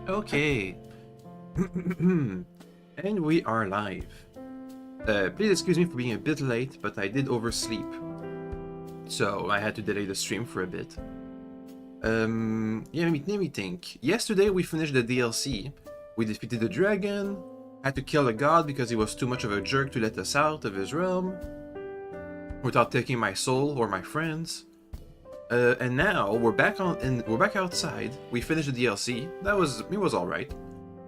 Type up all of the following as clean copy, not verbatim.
Okay. And we are live. Please excuse me for being a bit late, but I did oversleep. So I had to delay the stream for a bit. Yeah, let me think. Yesterday we finished the DLC. We defeated the dragon, had to kill a god because he was too much of a jerk to let us out of his realm, without taking my soul or my friends. And now we're back outside. We finished the DLC. It was alright.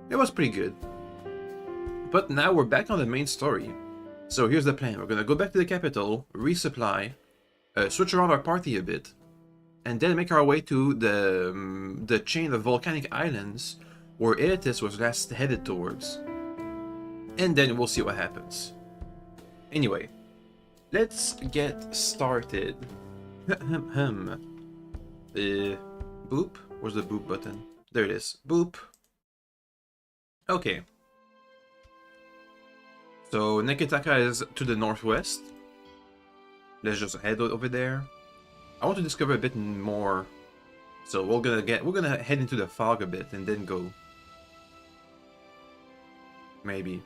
It was pretty good. But now we're back on the main story. So here's the plan. We're gonna go back to the capital, resupply, switch around our party a bit, and then make our way to the chain of volcanic islands where Aetis was last headed towards. And then we'll see what happens. Anyway, let's get started. Boop? Where's the boop button? There it is. Boop. Okay. So Neketaka is to the northwest. Let's just head over there. I want to discover a bit more. So we're gonna head into the fog a bit and then go. Maybe.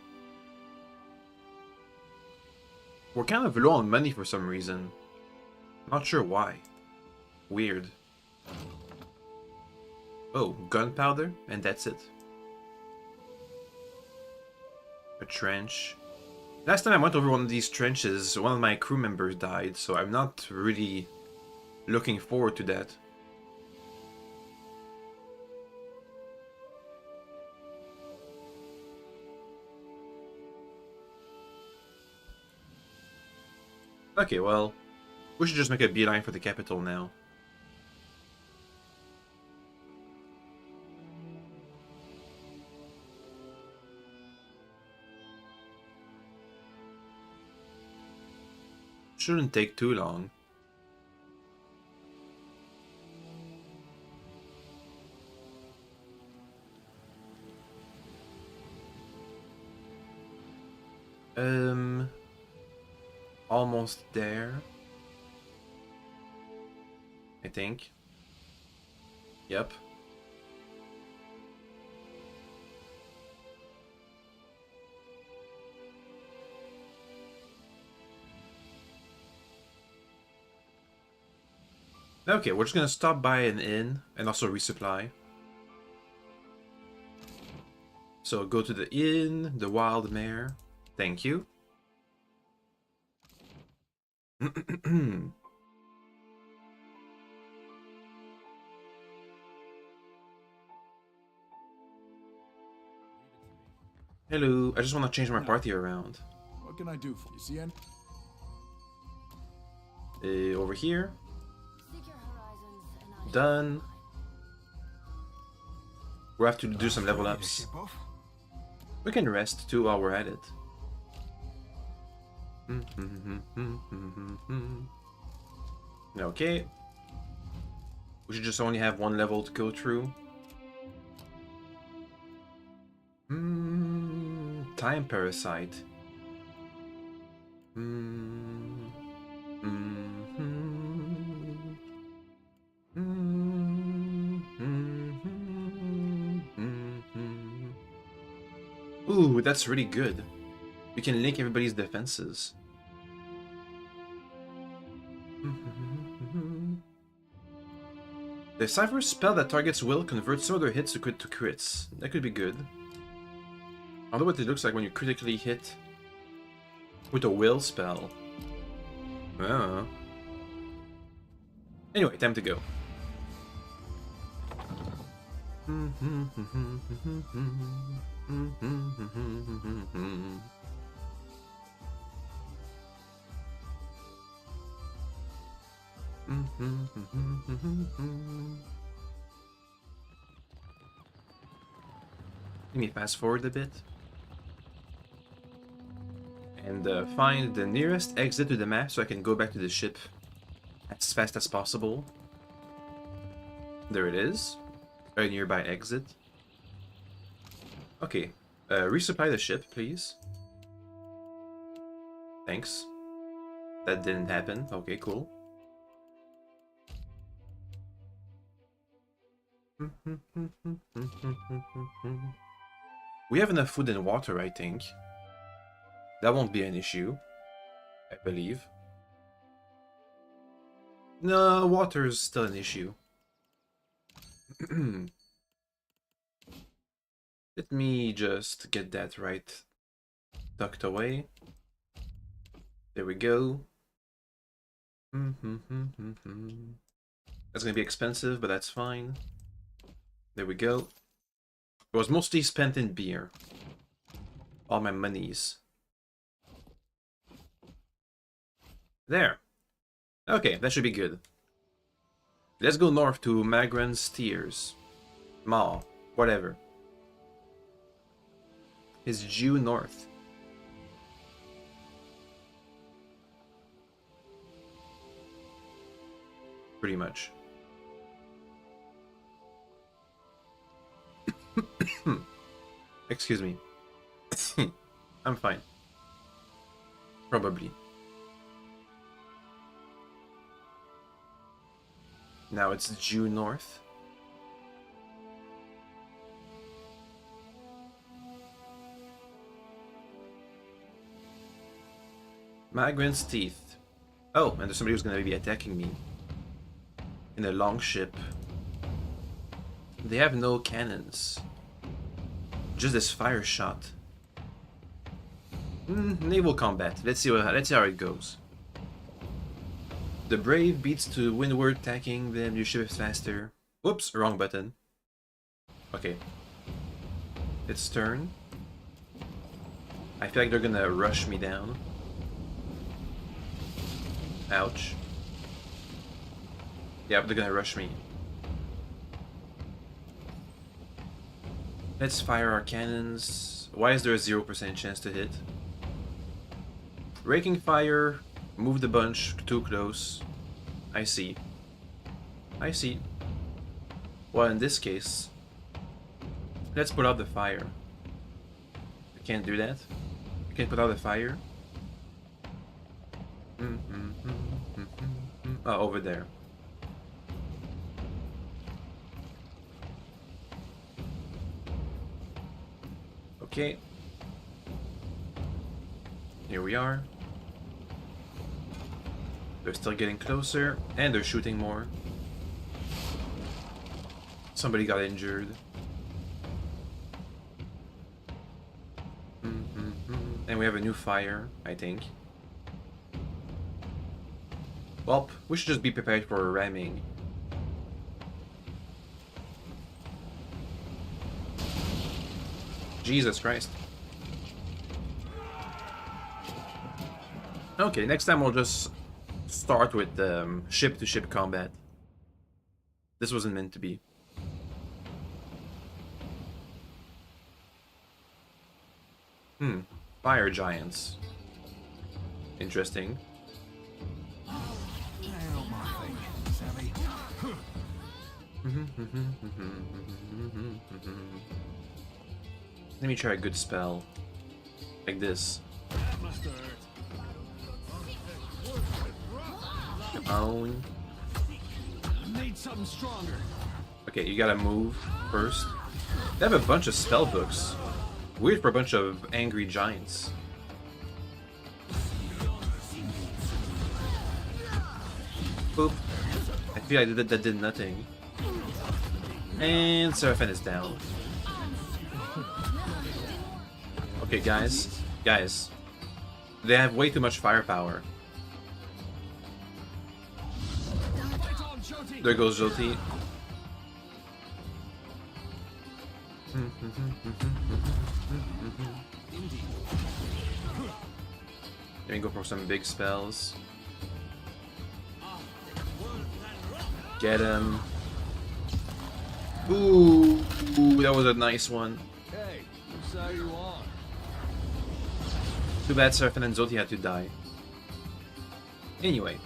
We're kind of low on money for some reason. Not sure why. Weird. Oh, gunpowder, and that's it. A trench. Last time I went over one of these trenches, one of my crew members died, so I'm not really looking forward to that. Okay, well, we should just make a beeline for the capital now. Shouldn't take too long. Almost there. I think. Yep. Okay, we're just gonna stop by an inn and also resupply. So go to the inn, the Wild Mare. Thank you. Hello, I just want to change my party around. What can I do for you? See any? Over here. Done. We'll have to do some level ups. We can rest too while we're at it. Okay. We should just only have one level to go through. Time Parasite. Ooh, that's really good. We can link everybody's defenses. The Cypher spell that targets will converts some of their hits to crits. That could be good. I wonder what it looks like when you critically hit with a will spell. Anyway, time to go. Let me fast forward a bit. And find the nearest exit to the map so I can go back to the ship as fast as possible. There it is. A nearby exit. Okay. Resupply the ship, please. Thanks. That didn't happen. Okay, cool. We have enough food and water, I think. That won't be an issue, I believe. No, water is still an issue. Let me just get that right tucked away. There we go. That's gonna be expensive, but that's fine. There we go. It was mostly spent in beer. All my monies. There. Okay, that should be good. Let's go north to Magran's Steers. Ma, whatever. Is due north. Pretty much. Excuse me. I'm fine. Probably. Now it's due north. Magran's Teeth. Oh, and there's somebody who's gonna be attacking me. In a longship. They have no cannons. Just this fire shot. Naval combat. Let's see how it goes. The brave beats to windward, attacking them. Your ship is faster. Whoops, wrong button. Okay. Its turn. I feel like they're gonna rush me down. Ouch. Yeah, they're gonna rush me. Let's fire our cannons. Why is there a 0% chance to hit? Raking fire. Move the bunch too close. I see. I see. Well, in this case, let's put out the fire. I can't do that. I can't put out the fire. Oh, over there. Okay. Here we are. They're still getting closer, and they're shooting more. Somebody got injured. And we have a new fire, I think. Well, we should just be prepared for ramming. Jesus Christ. Okay, next time we'll just start with ship-to-ship combat. This wasn't meant to be. Fire giants. Interesting. Let me try a good spell. Like this. Oh. Need something stronger. Okay, you gotta move first. They have a bunch of spell books. Weird for a bunch of angry giants. Boop. I feel like that did nothing. And Seraphin is down. Okay, guys. Guys. They have way too much firepower. There goes Joti. Let me go for some big spells. Get him. Ooh, that was a nice one. Hey, which side are you on? Too bad Seraphin and Zoti had to die. Anyway.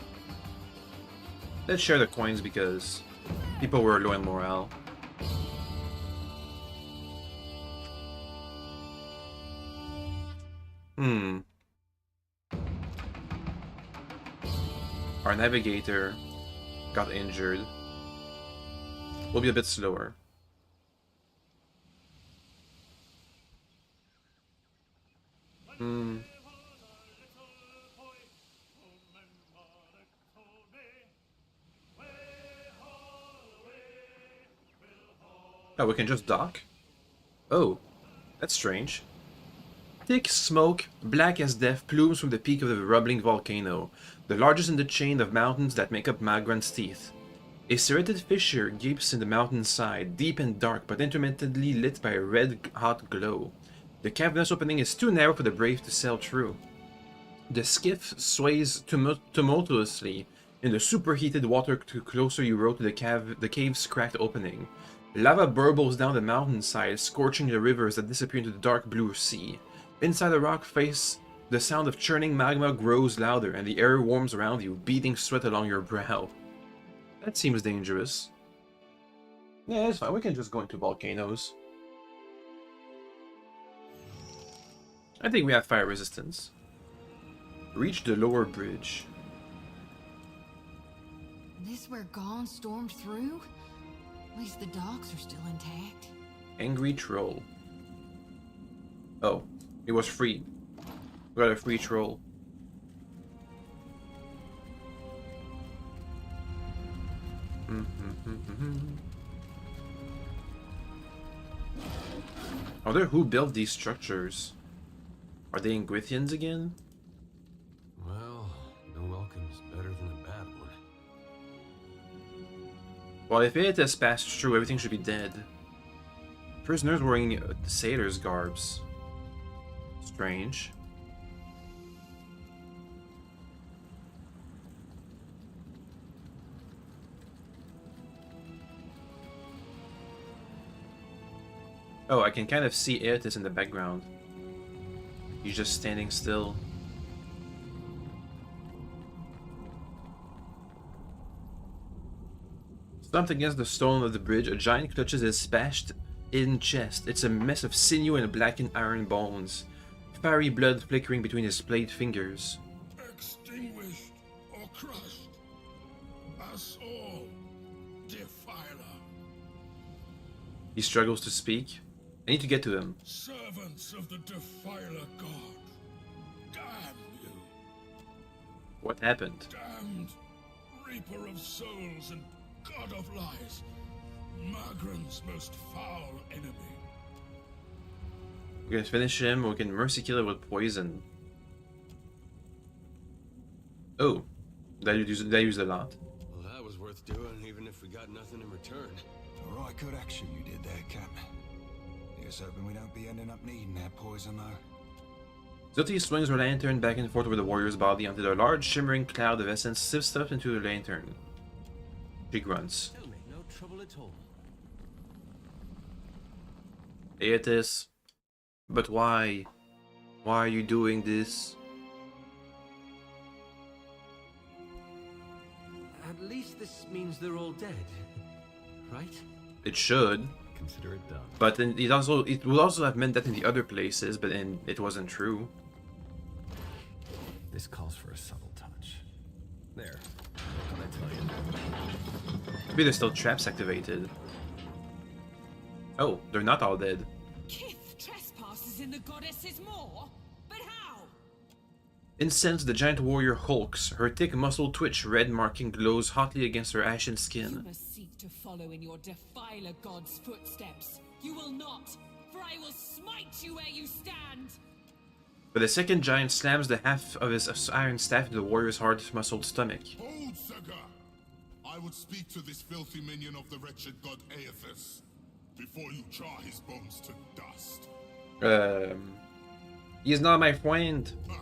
Let's share the coins because people were low in morale. Our navigator got injured. We'll be a bit slower. Hmm. Oh, we can just dock? Oh, that's strange. Thick smoke, black as death, plumes from the peak of the rumbling volcano, the largest in the chain of mountains that make up Magran's teeth. A serrated fissure gapes in the mountainside, deep and dark, but intermittently lit by a red-hot glow. The cavernous opening is too narrow for the brave to sail through. The skiff sways tumultuously in the superheated water the closer you row to the cave's cracked opening. Lava burbles down the mountainside, scorching the rivers that disappear into the dark blue sea. Inside the rock face, the sound of churning magma grows louder, and the air warms around you, beating sweat along your brow. That seems dangerous. Yeah, it's fine. We can just go into volcanoes. I think we have fire resistance. Reach the lower bridge. This where Gone stormed through? At least the docks are still intact. Angry troll. Oh, it was free. We got a free troll. I wonder who built these structures. Are they Ingrithians again? Well, no welcome's better than a bad one. Well, if it has passed through, everything should be dead. Prisoners wearing sailors' garbs. Strange. Oh, I can kind of see Aetus in the background. He's just standing still. Slumped against the stone of the bridge, a giant clutches his smashed-in chest. It's a mess of sinew and blackened iron bones. Fiery blood flickering between his splayed fingers. Extinguished or crushed. Us all, Defiler. He struggles to speak. I need to get to him. Servants of the Defiler God. Damn you. What happened? Damned Reaper of Souls and God of Lies. Magran's most foul enemy. We can finish him, or we can mercy kill him with poison. Oh, that used a lot. Well, that was worth doing, even if we got nothing in return. All right, good action you did there, Cap. Here's hoping we don't be ending up needing that poison, though. Zoti swings her lantern back and forth over the warrior's body until a large shimmering cloud of essence sifts up into the lantern. She grunts. It'll make no trouble at all. Aetus, but why? Why are you doing this? At least this means they're all dead, right? It should, Consider it done. but then it would also have meant that in the other places, but then it wasn't true. This calls for a subtle touch. There. What did I tell you? Maybe there's still traps activated. Oh, they're not all dead. Kith trespasses in the goddess's maw? But how? Incensed, the giant warrior hulks. Her thick muscle twitch, red marking glows hotly against her ashen You skin. must seek to follow in your defiler god's footsteps. You will not, for I will smite you where you stand. But the second giant slams the half of his iron staff into the warrior's hard-muscled stomach. Hold, Sega! I would speak to this filthy minion of the wretched god Aethys before you char his bones to dust. He's not my friend. Ha!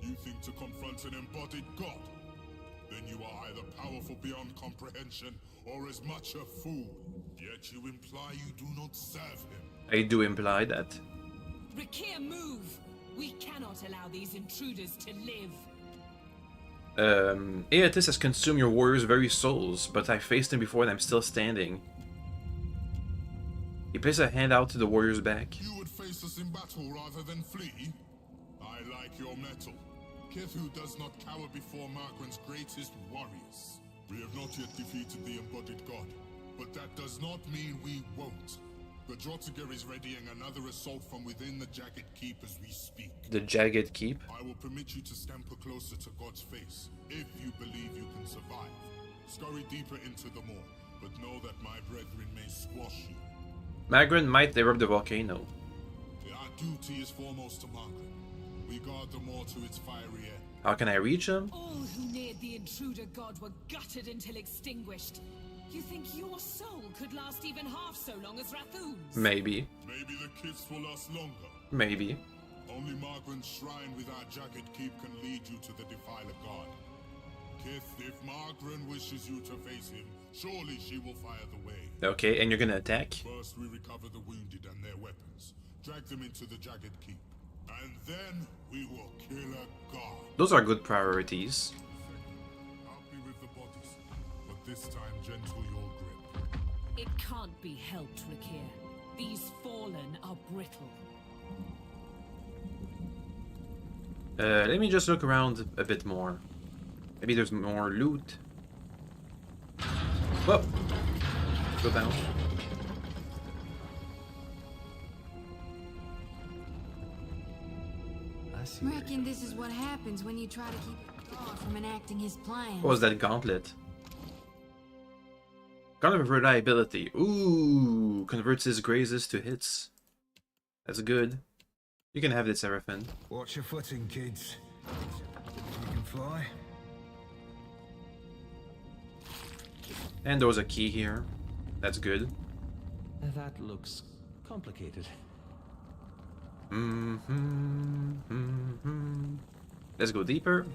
You think to confront an embodied god? Then you are either powerful beyond comprehension or as much a fool. Yet you imply you do not serve him. I do imply that. Rakir, move! We cannot allow these intruders to live. Aetus has consumed your warrior's very souls, but I faced him before and I'm still standing. He placed a hand out to the warrior's back. You would face us in battle rather than flee? I like your mettle. Kethu does not cower before Magran's greatest warriors. We have not yet defeated the embodied god, but that does not mean we won't. The Drotiger is readying another assault from within the Jagged Keep as we speak. The Jagged Keep? I will permit you to scamper closer to God's face, if you believe you can survive. Scurry deeper into the maw, but know that my brethren may squash you. Magrin might erupt the volcano. Our duty is foremost to Margaret. We guard the maw to its fiery end. How can I reach him? All who neared the intruder god were gutted until extinguished. You think your soul could last even half so long as Rathoon's? Maybe. Maybe the kiss will last longer. Maybe. Only Margaret's shrine with our Jagged Keep can lead you to the Defiler God. Kith, if Margaret wishes you to face him, surely she will fire the way. Okay, and you're gonna attack? First, we recover the wounded and their weapons, drag them into the Jagged Keep, and then we will kill a god. Those are good priorities. Help me with the bodies, but this time gentle your grip. It can't be helped, Rakir. These fallen are brittle. Let me just look around a bit more. Maybe there's more loot. Whoa! Go down. I see. where Reckon this is what happens when you try to keep a god from enacting his plan. What was that gauntlet? Gauntlet of reliability. Ooh! Converts his grazes to hits. That's good. You can have it, Seraphim. Watch your footing, kids. You can fly. And there was a key here. That's good. That looks complicated. Let's go deeper.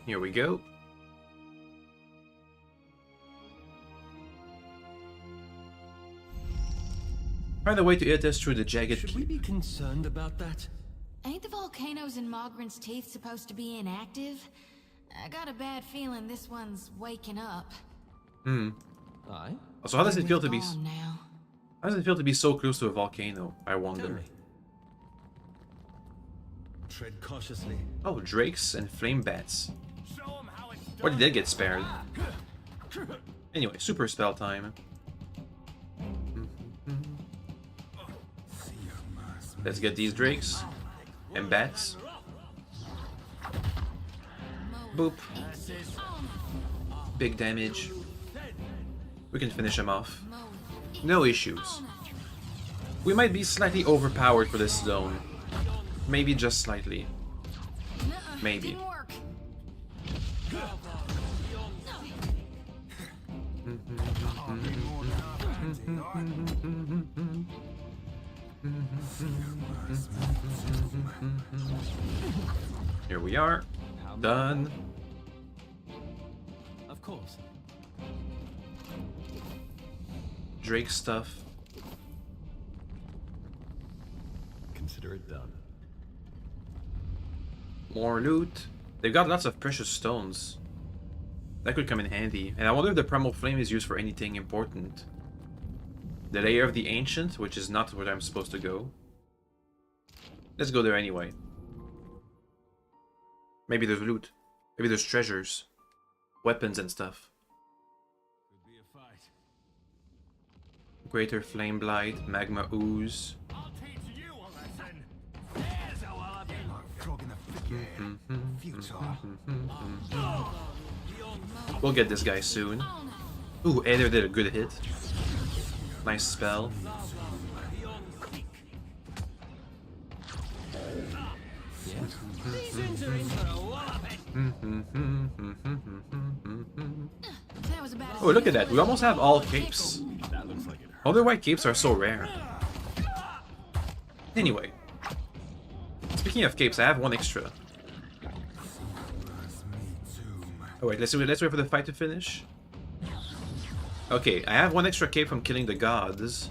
Here we go. Find a way to hit us through the Jagged Should we Keep. be concerned about that? Ain't the volcanoes in Mogren's Teeth supposed to be inactive? I got a bad feeling this one's waking up. Aye. So how does it feel to be? Gone now. How does it feel to be so close to a volcano? I Tell wonder. me. Tread cautiously. Oh, drakes and flame bats. Or did they get spared? Anyway, super spell time. Let's get these drakes and bats. Boop. Big damage. We can finish him off. No issues. We might be slightly overpowered for this zone. Maybe just slightly. Maybe. Didn't work. Here we are. Done. Of course. Drake stuff. Consider it done. More loot. They've got lots of precious stones. That could come in handy. And I wonder if the primal flame is used for anything important. The layer of the ancient, which is not where I'm supposed to go. Let's go there anyway. Maybe there's loot. Maybe there's treasures. Weapons and stuff. Could be a fight. Greater flame blight, magma ooze. I'll teach you a lesson. There's a wallaby. Like frog in a figure. Futile. We'll get this guy soon. Ooh, Aether did a good hit. Nice spell. That was about as Oh, look at that. We almost have all capes. That looks like it hurt. Wonder why capes are so rare. Anyway. Speaking of capes, I have one extra. Oh wait, let's wait for the fight to finish. Okay, I have one extra cape from killing the gods.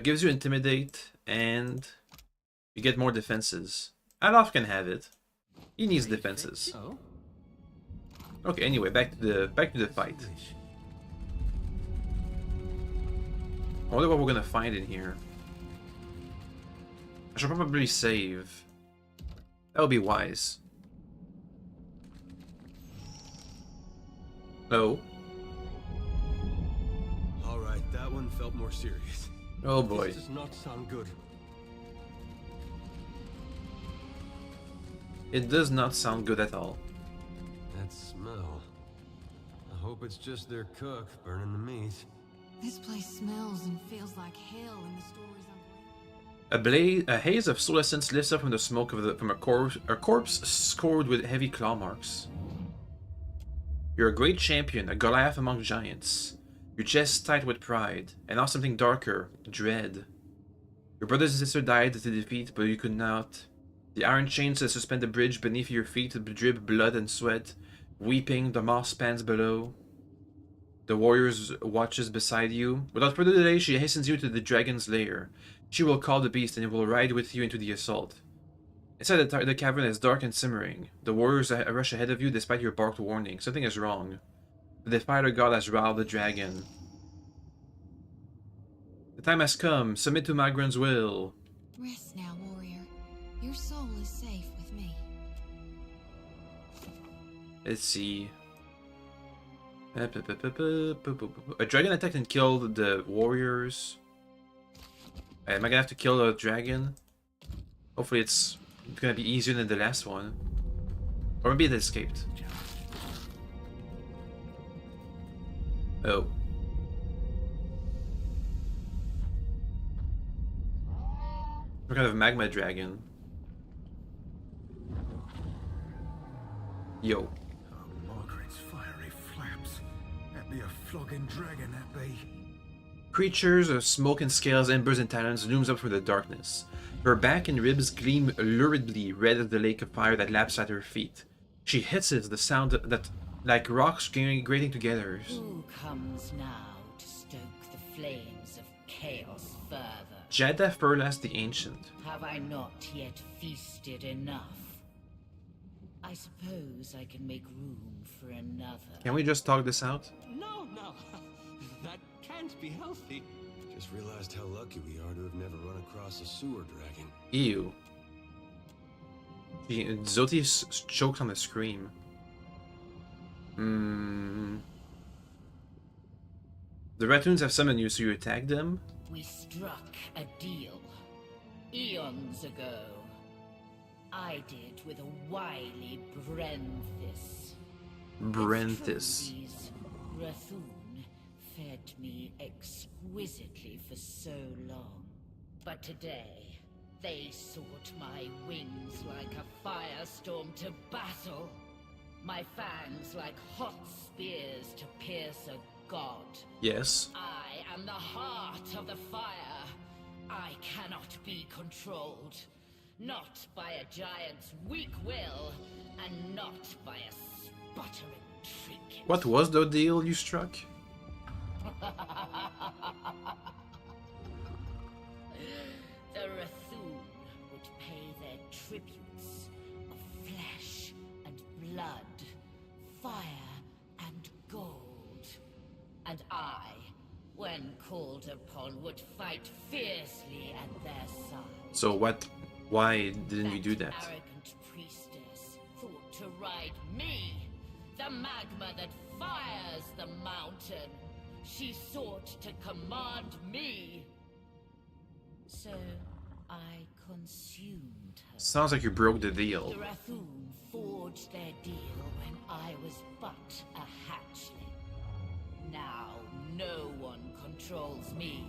Gives you intimidate and you get more defenses. Adolf can have it. He needs defenses. Oh? Okay, anyway, back to the fight. I wonder what we're gonna find in here. I should probably save. That would be wise. Oh. All right that one felt more serious. Oh boy. This does not sound good. It does not sound good at all. That smell. I hope it's just their cook burning the meat. This place smells and feels like hell in the stories I'm reading. A haze of soul essence lifts up from the smoke from a corpse scored with heavy claw marks. You're a great champion, a Goliath among giants. Your chest tight with pride, and now something darker, dread. Your brothers and sister died to defeat, but you could not. The iron chains that suspend the bridge beneath your feet drip blood and sweat. Weeping, the moss spans below. The warriors watches beside you. Without further delay, she hastens you to the dragon's lair. She will call the beast, and it will ride with you into the assault. Inside the cavern is dark and simmering. The warriors rush ahead of you despite your barked warning. Something is wrong. The Deadfire god has riled the dragon. The time has come. Submit to Magran's will. Rest now, warrior. Your soul is safe with me. Let's see. A dragon attacked and killed the warriors. Am I gonna have to kill a dragon? Hopefully it's gonna be easier than the last one. Or maybe it escaped. Oh. What kind of magma dragon? Yo. Margaret's fiery flaps. That be a flogging dragon, that be. Creatures of smoke and scales, embers and talons looms up from the darkness. Her back and ribs gleam luridly red as the lake of fire that laps at her feet. She hisses the sound that like rocks grating together. Who comes now to stoke the flames of chaos further? Jada Furlas the Ancient. Have I not yet feasted enough? I suppose I can make room for another. Can we just talk this out? No, no. That can't be healthy. Just realized how lucky we are to have never run across a sewer dragon. Ew. Zoti chokes on the scream. The raccoons have summoned you, so you attack them? We struck a deal eons ago. I did with a wily Brenthis. Brenthis. Rathoon fed me exquisitely for so long. But today, they sought my wings like a firestorm to battle. My fangs like hot spears to pierce a god. Yes. I am the heart of the fire. I cannot be controlled. Not by a giant's weak will, and not by a sputtering trinket. What was the deal you struck? The Rathoon would pay their tributes of flesh and blood, fire and gold. And I, when called upon, would fight fiercely at their side. So what? Why didn't you do that? Arrogant priestess thought to ride me, the magma that fires the mountain. She sought to command me. So I consumed her. Sounds like you broke the deal. The Rathoon forged their deal when I was but a hatchling. Now no one controls me.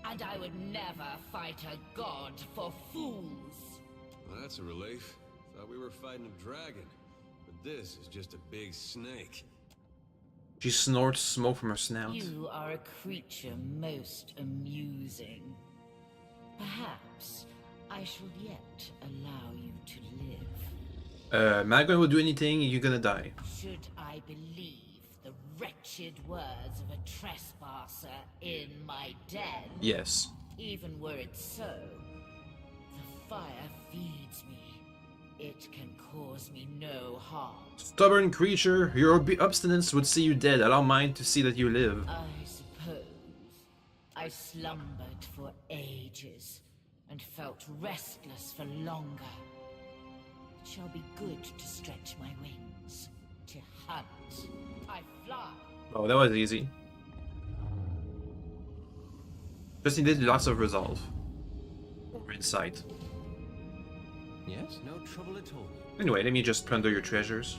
And I would never fight a god for fools. Well, that's a relief. Thought we were fighting a dragon. But this is just a big snake. She snorts smoke from her snout. You are a creature most amusing. Perhaps I shall yet allow you to live. Magma will do anything, you're gonna die. Should I believe the wretched words of a trespasser in my den? Yes. Even were it so, the fire feeds me. It can cause me no harm. Stubborn creature, your obstinance would see you dead. Allow mine to see that you live. I suppose I slumbered for ages and felt restless for longer. It shall be good to stretch my wings, to hunt. I fly. Oh, that was easy. Just needed lots of resolve. Or insight. Yes, no trouble at all. Anyway, let me just plunder your treasures.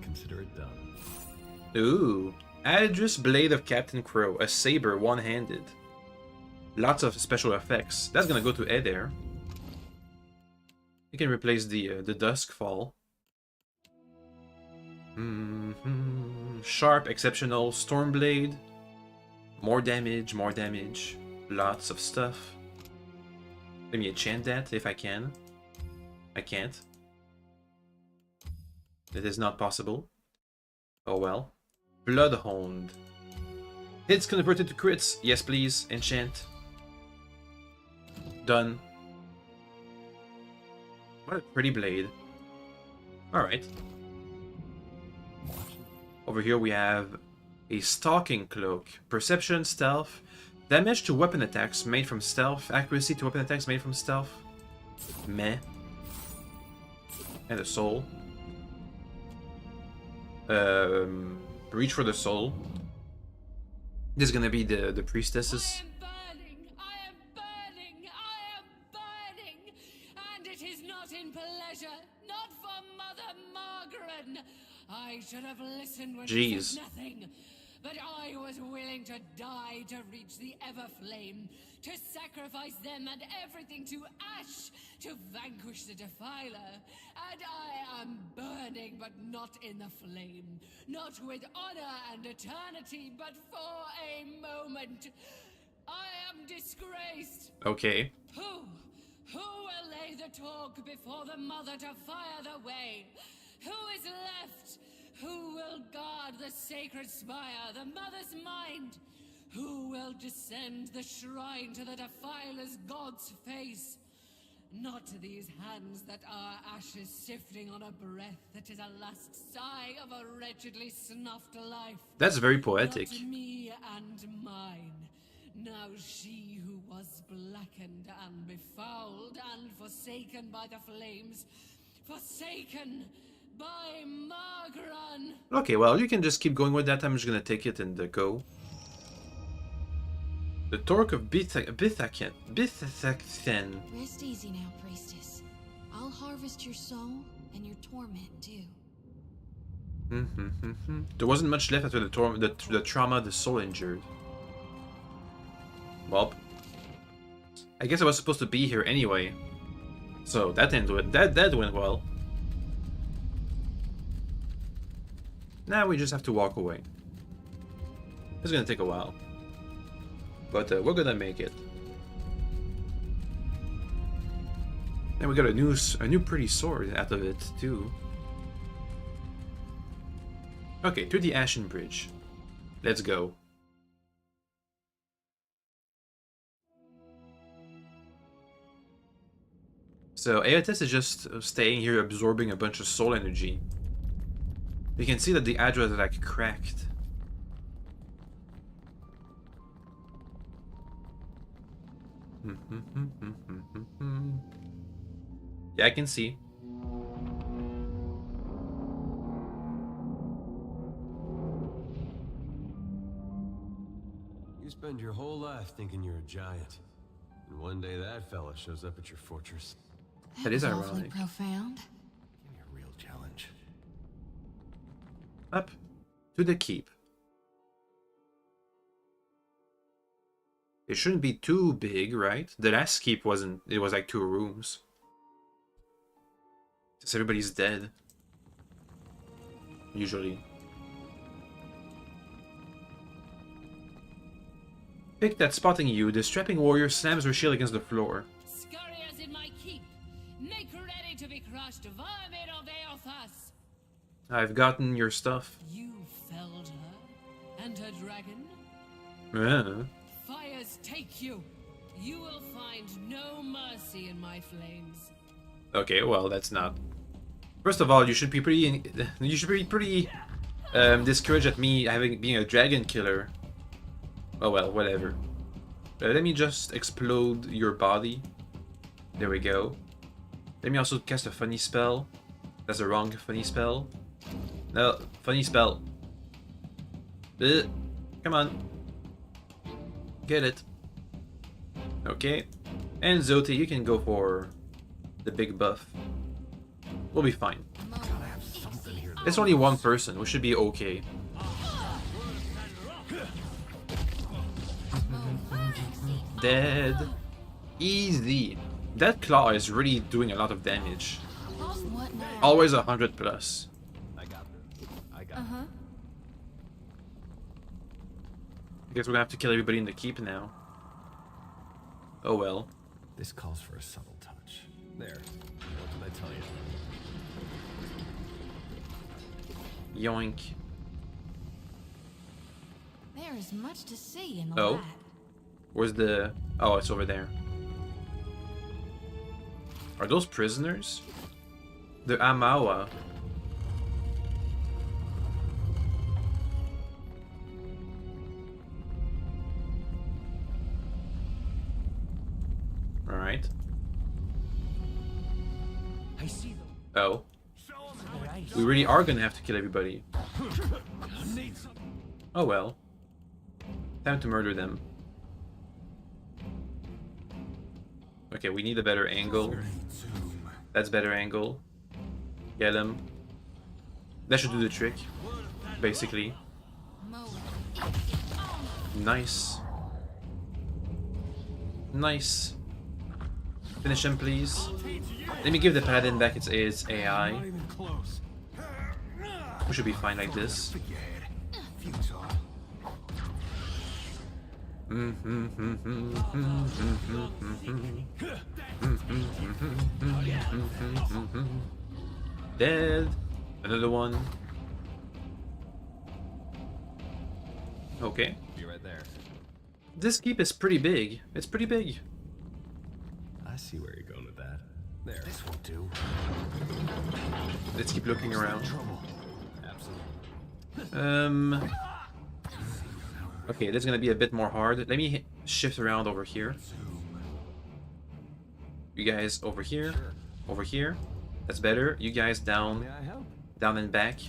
Consider it done. Ooh. Adris Blade of Captain Crow. A saber one-handed. Lots of special effects. That's gonna go to Eder. You can replace the Duskfall. Sharp, exceptional, Stormblade. More damage, more damage. Lots of stuff. Let me enchant that if I can. I can't. It is not possible. Oh well. Bloodhound. Hits converted to crits. Yes, please. Enchant. Done. What a pretty blade. Alright. Over here we have a Stalking Cloak. Perception, stealth. Damage to weapon attacks made from stealth. Accuracy to weapon attacks made from stealth. Meh. And a soul. Reach for the soul. This is gonna be the priestesses. I am burning, I am burning, and it is not in pleasure, not for Mother Margaret. I should have listened when she Jeez. said nothing, but I was willing to die to reach the Everflame, to sacrifice them and everything to ash, to vanquish the Defiler. And I am burning, but not in the flame, not with honor and eternity, but for a moment. I am disgraced. Okay. Who will lay the talk before the mother to fire the way? Who is left? Who will guard the sacred spire, the mother's mind? Who will descend the shrine to the Defiler's god's face? Not these hands that are ashes sifting on a breath that is a last sigh of a wretchedly snuffed life. That's very poetic. Not me and mine. Now she who was blackened and befouled and forsaken by the flames, forsaken by Margran. Okay, well, you can just keep going with that. I'm just gonna take it and go. The Torque of Bithaken. Rest easy now, priestess. I'll harvest your soul and your torment too. There wasn't much left after the trauma the soul endured. Well, I guess I was supposed to be here anyway. So that went well. Now we just have to walk away. It's gonna take a while. But we're gonna make it. And we got a new pretty sword out of it too. Okay, to the Ashen Bridge. Let's go. So Aeotis is just staying here absorbing a bunch of soul energy. You can see that the address is like cracked. Yeah, I can see. You spend your whole life thinking you're a giant. And one day that fella shows up at your fortress. That is was awfully ironic. profound. Give me a real challenge. Up to the keep. It shouldn't be too big, right? The last keep wasn't. It was like 2 rooms. Since everybody's dead. Usually. Pick that spotting you. The strapping warrior slams her shield against the floor. Scurriers in my keep, make ready to be crushed, vermin of Eothas. I've gotten your stuff. You felled her, and her dragon. Yeah. Fires take you. You will find no mercy in my flames. Okay, well, that's not. First of all, you should be pretty. You should be pretty discouraged at me being a dragon killer. Oh well, whatever. Let me just explode your body. There we go. Let me also cast a funny spell. That's the wrong funny spell. No, funny spell. Come on. Get it. Okay. And Zote, you can go for the big buff. We'll be fine. It's only one person. We should be okay. Dead. Easy. That claw is really doing a lot of damage. What now? Always 100 plus. I got this. I got Uh-huh. I guess we're gonna have to kill everybody in the keep now. Oh well. This calls for a subtle touch. There. What did I tell you? Yoink. There is much to see in the Oh. light. Where's the... Oh, it's over there. Are those prisoners? The Amawa. Alright. I see them. Oh. Show them how it We really are gonna have to kill everybody. need some. Oh well. Time to murder them. Okay, we need a better angle. That's better angle. Get him. That should do the trick. Basically. Nice. Nice. Finish him, please. Let me give the paladin back its AI. Not even close. We should be fine like this. Futile. Dead. Another one. Okay. Be right there. This keep is pretty big. It's pretty big. I see where you're going with that. There. This will do. Let's keep looking around. Trouble. Absolutely. Okay, this is gonna be a bit more hard. Let me shift around over here. You guys over here. Over here. That's better. You guys down. May I help? Down and back.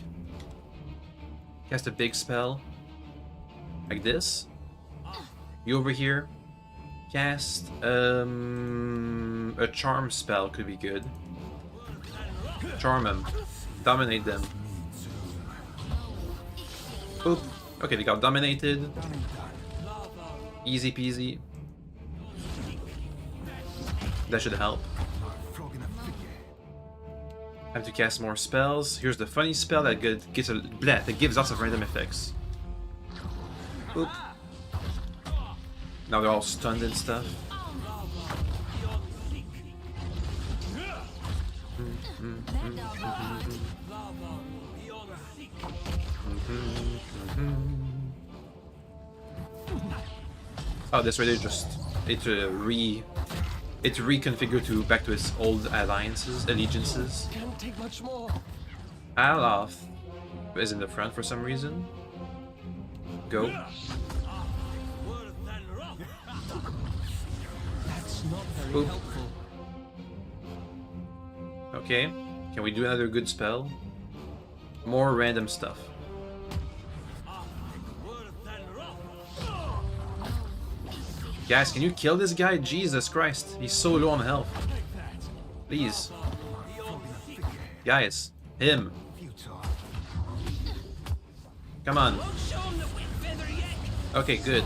Cast a big spell. Like this. You over here. Cast a charm spell could be good. Charm them. Dominate them. Oop. Okay, they got dominated. Easy peasy. That should help. Have to cast more spells. Here's the funny spell that gives lots of random effects. Oop. Now they're all stunned and stuff. Oh, this radio just it reconfigured to back to its old allegiances. Can't take much more. Aloth is in the front for some reason. Go. That's not very Oop. helpful. Okay. Can we do another good spell? More random stuff. Guys, can you kill this guy? Jesus Christ. He's so low on health. Please. Guys. Him. Come on. Okay, good.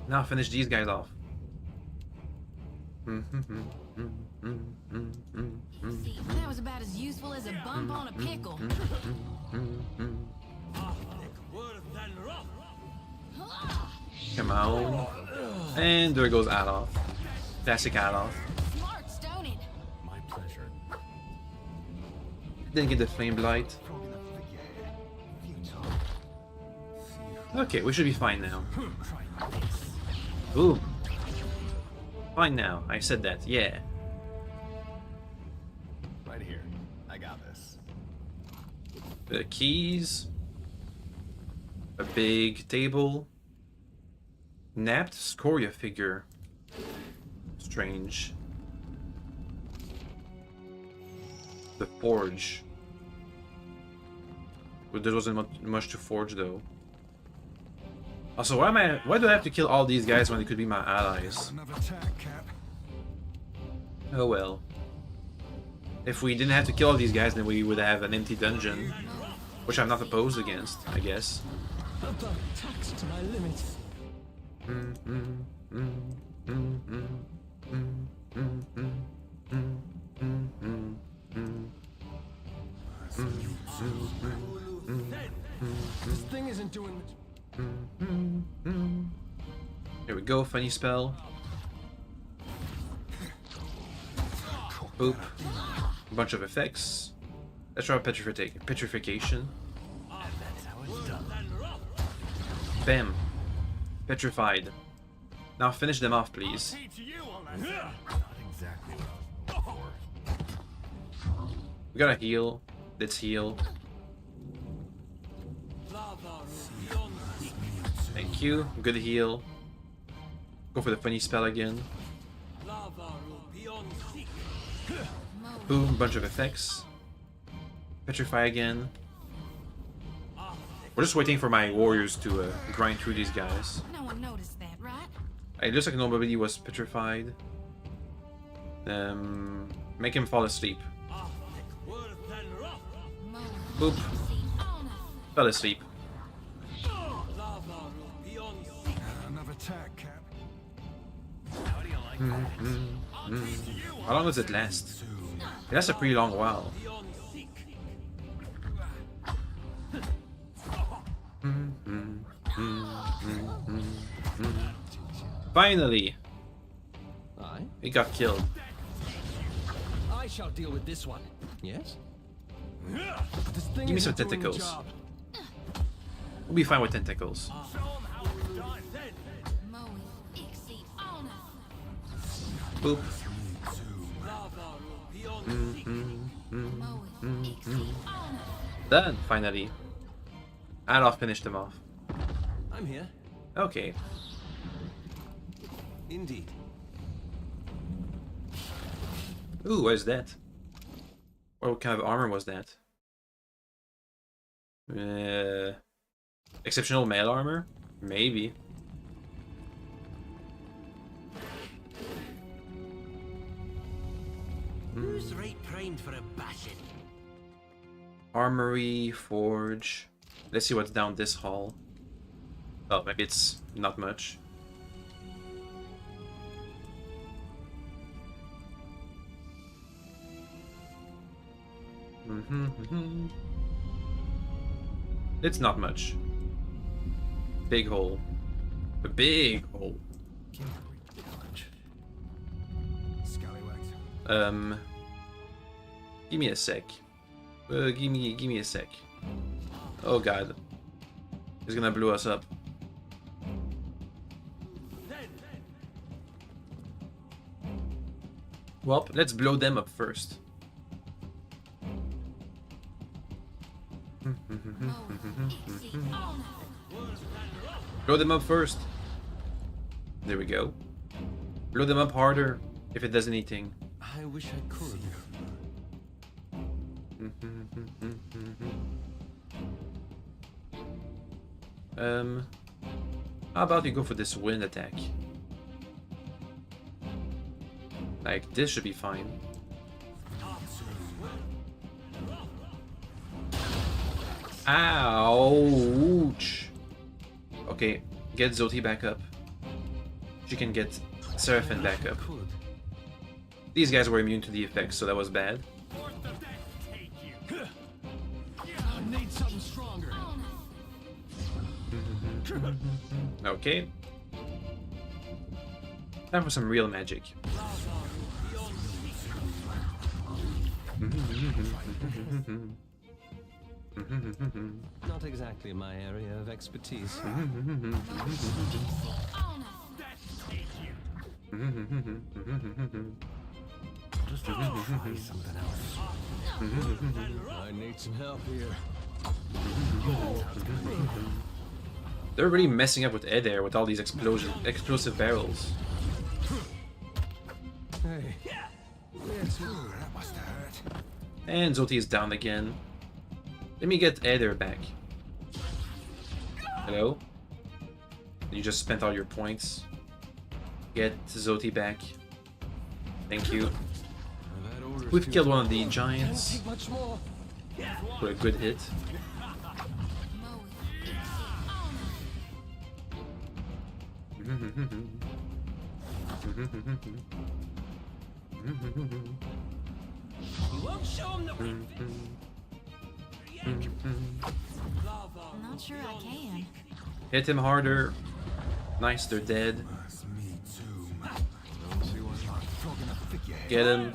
Now finish these guys off. See, that was about as useful as a bump on a pickle. Come on. And there goes Adolf. Classic Adolf. Smart, don't it? My pleasure. Didn't get the flame blight. Okay, we should be fine now. Ooh. Fine now. I said that. Yeah. Right here. I got this. The keys. A big table. Napped Scoria figure. Strange. The forge. But there wasn't much to forge though. Also, why do I have to kill all these guys when they could be my allies? Another attack, Cap. Oh well. If we didn't have to kill all these guys, then we would have an empty dungeon. Which I'm not opposed against, I guess. I've done taxed to my limits. This thing isn't doing much. Here we go, funny spell. Boop. A bunch of effects. Let's try petrification. Bam. Petrified. Now finish them off, please. We gotta heal. Let's heal. Thank you. Good heal. Go for the funny spell again. Boom. Bunch of effects. Petrify again. We're just waiting for my warriors to grind through these guys. No one noticed that, right? It looks like nobody was petrified. Make him fall asleep. Boop. Fell asleep. Another attack, Cap. How long does it last? It lasts a pretty long while. Finally! He got killed. I shall deal with this one. Yes? This thing Give me some isn't doing the tentacles. job. We'll be fine with tentacles. Boop. Done, finally. And I'll finish them off. I'm here. Okay. Indeed. Ooh, what is that? What kind of armor was that? Exceptional mail armor? Maybe. Who's right primed for a bashing? Armory, forge. Let's see what's down this hall. Oh, maybe it's not much. It's not much. Big hole. A big hole. Scallywags. Give me a sec. Give me a sec. Oh god. He's gonna blow us up. Well, let's blow them up first. Blow them up first. There we go. Blow them up harder if it does anything. I wish I could. How about you go for this wind attack? Like, this should be fine. Ouch! Okay, get Zoti back up. She can get Seraphim back up. These guys were immune to the effects, so that was bad. I need something stronger. Okay. Time for some real magic. Not exactly my area of expertise. I need some help here. They're really messing up with Adair with all these explosive barrels. Hey. Yes, that must have hurt. And Zoti is down again. Let me get Adair back. Hello? You just spent all your points. Get Zoti back. Thank you. We've killed one of the giants. For a good hit. I'm not sure I can. Hit him harder. Nice, they're dead. Get him.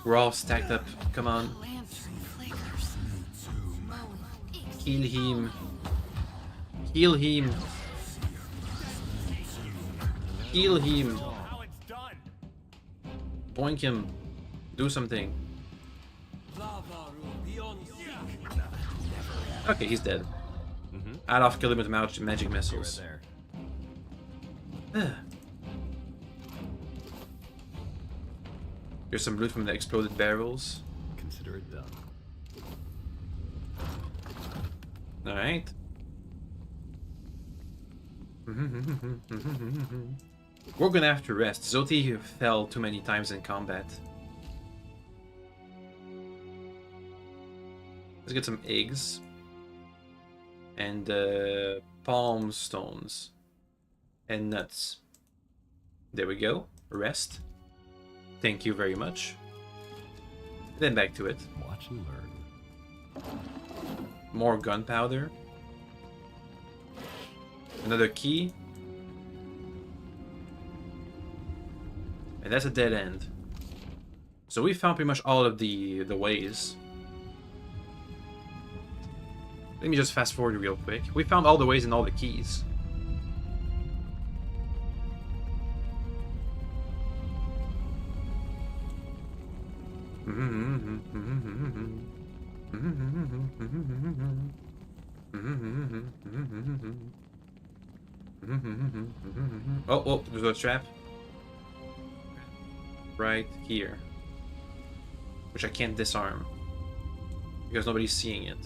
We're all stacked up. Come on. Kill him. Kill him. Kill him. Boink him. Do something. Okay, he's dead. Adolf killed him with magic missiles. Here's some loot from the exploded barrels. Consider it done. Alright. We're gonna have to rest. Zoti fell too many times in combat. Let's get some eggs. And palm stones. And nuts. There we go. Rest. Thank you very much. Then back to it. Watch and learn. More gunpowder. Another key. And that's a dead end. So we found pretty much all of the ways. Let me just fast forward real quick. We found all the ways and all the keys. Oh, there's a trap. Right here. Which I can't disarm. Because nobody's seeing it.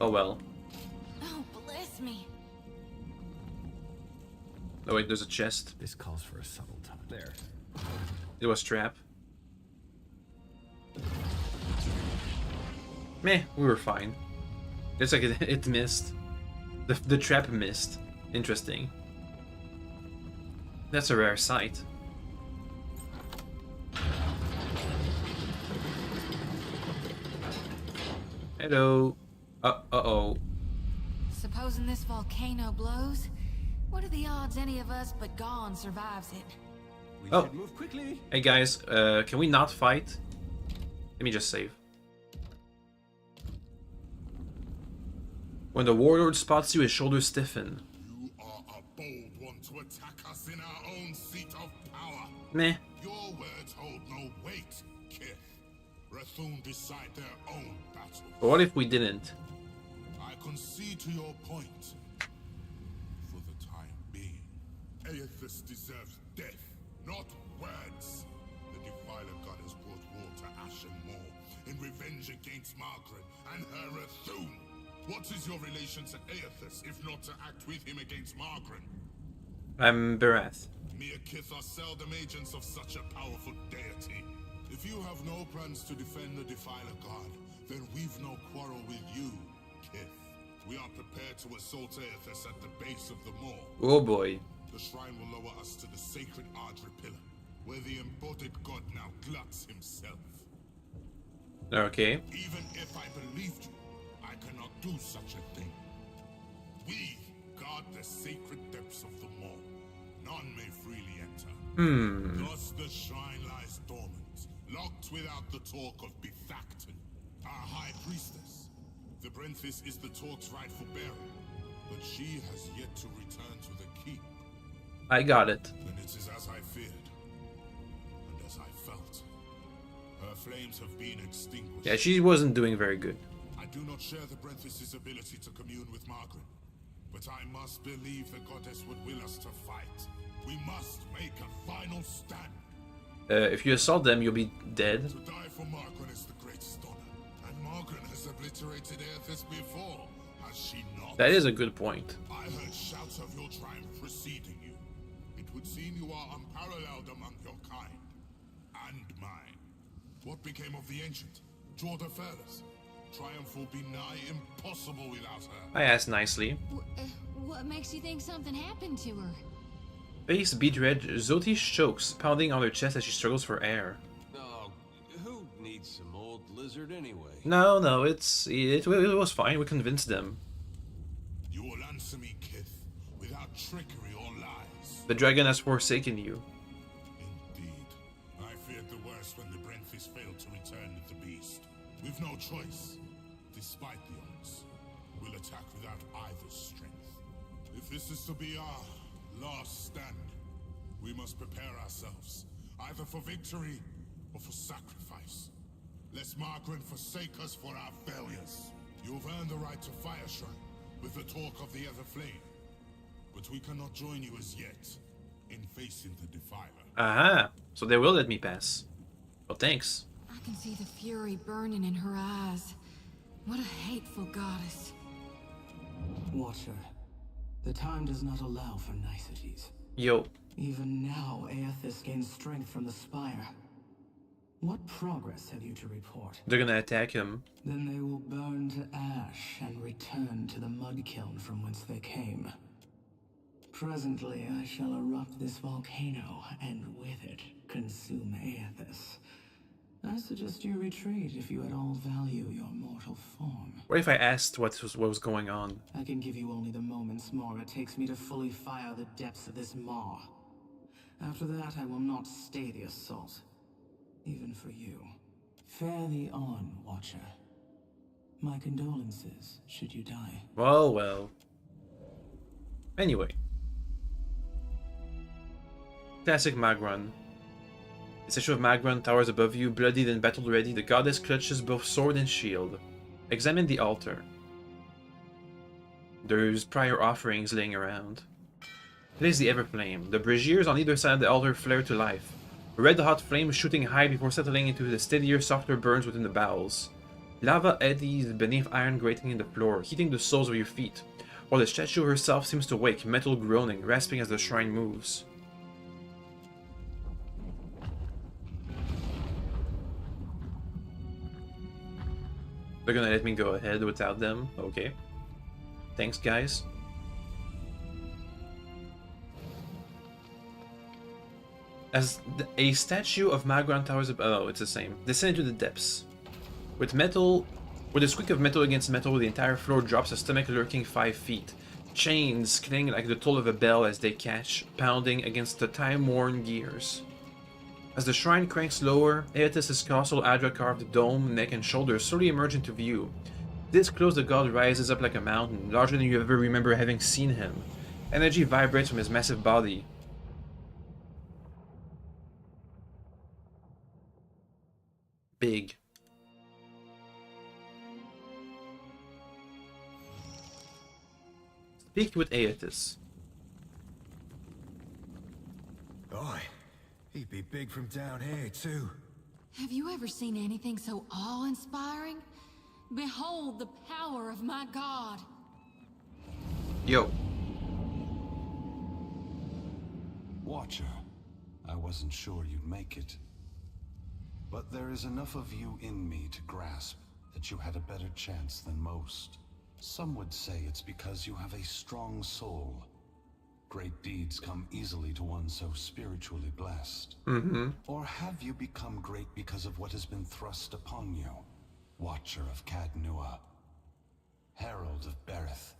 Oh well. Oh, bless me. Oh wait, there's a chest. This calls for a subtle touch. There. It was trap. Meh, we were fine. It's like it missed. The trap missed. Interesting. That's a rare sight. Hello. Uh-oh. Supposing this volcano blows, what are the odds any of us but Gone survives it? We Oh. should move quickly. Hey guys, can we not fight? Let me just save. When the warlord spots you, his shoulders stiffen. You are a bold one to attack us in our own seat of power. Meh. Your words hold no weight, Kith. Rathun decide their own battle. But what if we didn't? I concede to your point. For the time being, Aethys deserves death, not words. The Defiler goddess brought war to Ashen Moor in revenge against Margaret and her Rathun. What is your relation to Aethys, if not to act with him against Margaret? I'm Barath. Mere Kith are seldom agents of such a powerful deity. If you have no plans to defend the Defiler God, then we've no quarrel with you, Kith. We are prepared to assault Aethys at the base of the moor. Oh boy. The shrine will lower us to the sacred Ardra pillar, where the embodied god now gluts himself. Okay. Even if I believed you, I cannot do such a thing. We guard the sacred depths of the moor. None may freely enter. Thus the shrine lies dormant, locked without the talk of Bethacton, our high priestess. The Brenthis is the talk's rightful bearer, but she has yet to return to the keep. I got it. And it is as I feared, and as I felt. Her flames have been extinguished. Yeah, she wasn't doing very good. I do not share the Brenthis' ability to commune with Margaret, but I must believe the goddess would will us to fight. We must make a final stand. If you assault them, you'll be dead. To die for Margaret is the great stunner, and Margaret has obliterated Aethys before, has Has she not? That is a good point. I heard shouts of your triumph preceding you. It would seem you are unparalleled among your kind. And mine. What became of the ancient? Jorda Fearless? Triumph will be nigh impossible without her. I asked nicely. What makes you think something happened to her? Face beat red, Zoti chokes, pounding on her chest as she struggles for air. Oh, who needs some old lizard anyway? No, it was fine. We convinced them. You will answer me, Kith, without trickery or lies. The dragon has forsaken you. Indeed. I feared the worst when the Brentfist failed to return with the beast. We've no choice. Despite the odds, we'll attack without either's strength. If this is to be our last stand, we must prepare ourselves, either for victory or for sacrifice. Lest Margaret forsake us for our failures. You've earned the right to Fire Shrine with the talk of the Ether Flame. But we cannot join you as yet in facing the Defiler. Aha! So they will let me pass. Well, thanks. I can see the fury burning in her eyes. What a hateful goddess. Watcher, the time does not allow for niceties. Yo. Even now, Aethys gains strength from the spire. What progress have you to report? They're gonna attack him. Then they will burn to ash and return to the mud kiln from whence they came. Presently, I shall erupt this volcano, and with it, consume Aethys. I suggest you retreat if you at all value your mortal form. What if I asked what was going on? I can give you only the moments more it takes me to fully fire the depths of this maw. After that, I will not stay the assault. Even for you. Fare thee on, Watcher. My condolences, should you die. Well. Anyway. Classic Magron. The statue of Magron towers above you, bloodied and battle-ready. The goddess clutches both sword and shield. Examine the altar. There's prior offerings laying around. Place the Everflame. The braziers on either side of the altar flare to life. A red-hot flame shooting high before settling into the steadier, softer burns within the bowels. Lava eddies beneath iron grating in the floor, heating the soles of your feet, while the statue herself seems to wake, metal groaning, rasping as the shrine moves. They're gonna let me go ahead without them? Okay. Thanks, guys. As a statue of Magron towers above... Oh, it's the same. Descend into the depths. With a squeak of metal against metal, the entire floor drops, a stomach lurking 5 feet. Chains cling like the toll of a bell as they catch, pounding against the time-worn gears. As the shrine cranks lower, Aethys' colossal Adra-carved dome, neck, and shoulders slowly emerge into view. This close, the god rises up like a mountain, larger than you ever remember having seen him. Energy vibrates from his massive body. Big. Speak with Aethys. Boy, he'd be big from down here, too. Have you ever seen anything so awe-inspiring? Behold the power of my god. Yo. Watcher, I wasn't sure you'd make it. But there is enough of you in me to grasp that you had a better chance than most. Some would say it's because you have a strong soul. Great deeds come easily to one so spiritually blessed. Or have you become great because of what has been thrust upon you? Watcher of Cadnua, Herald of Berith,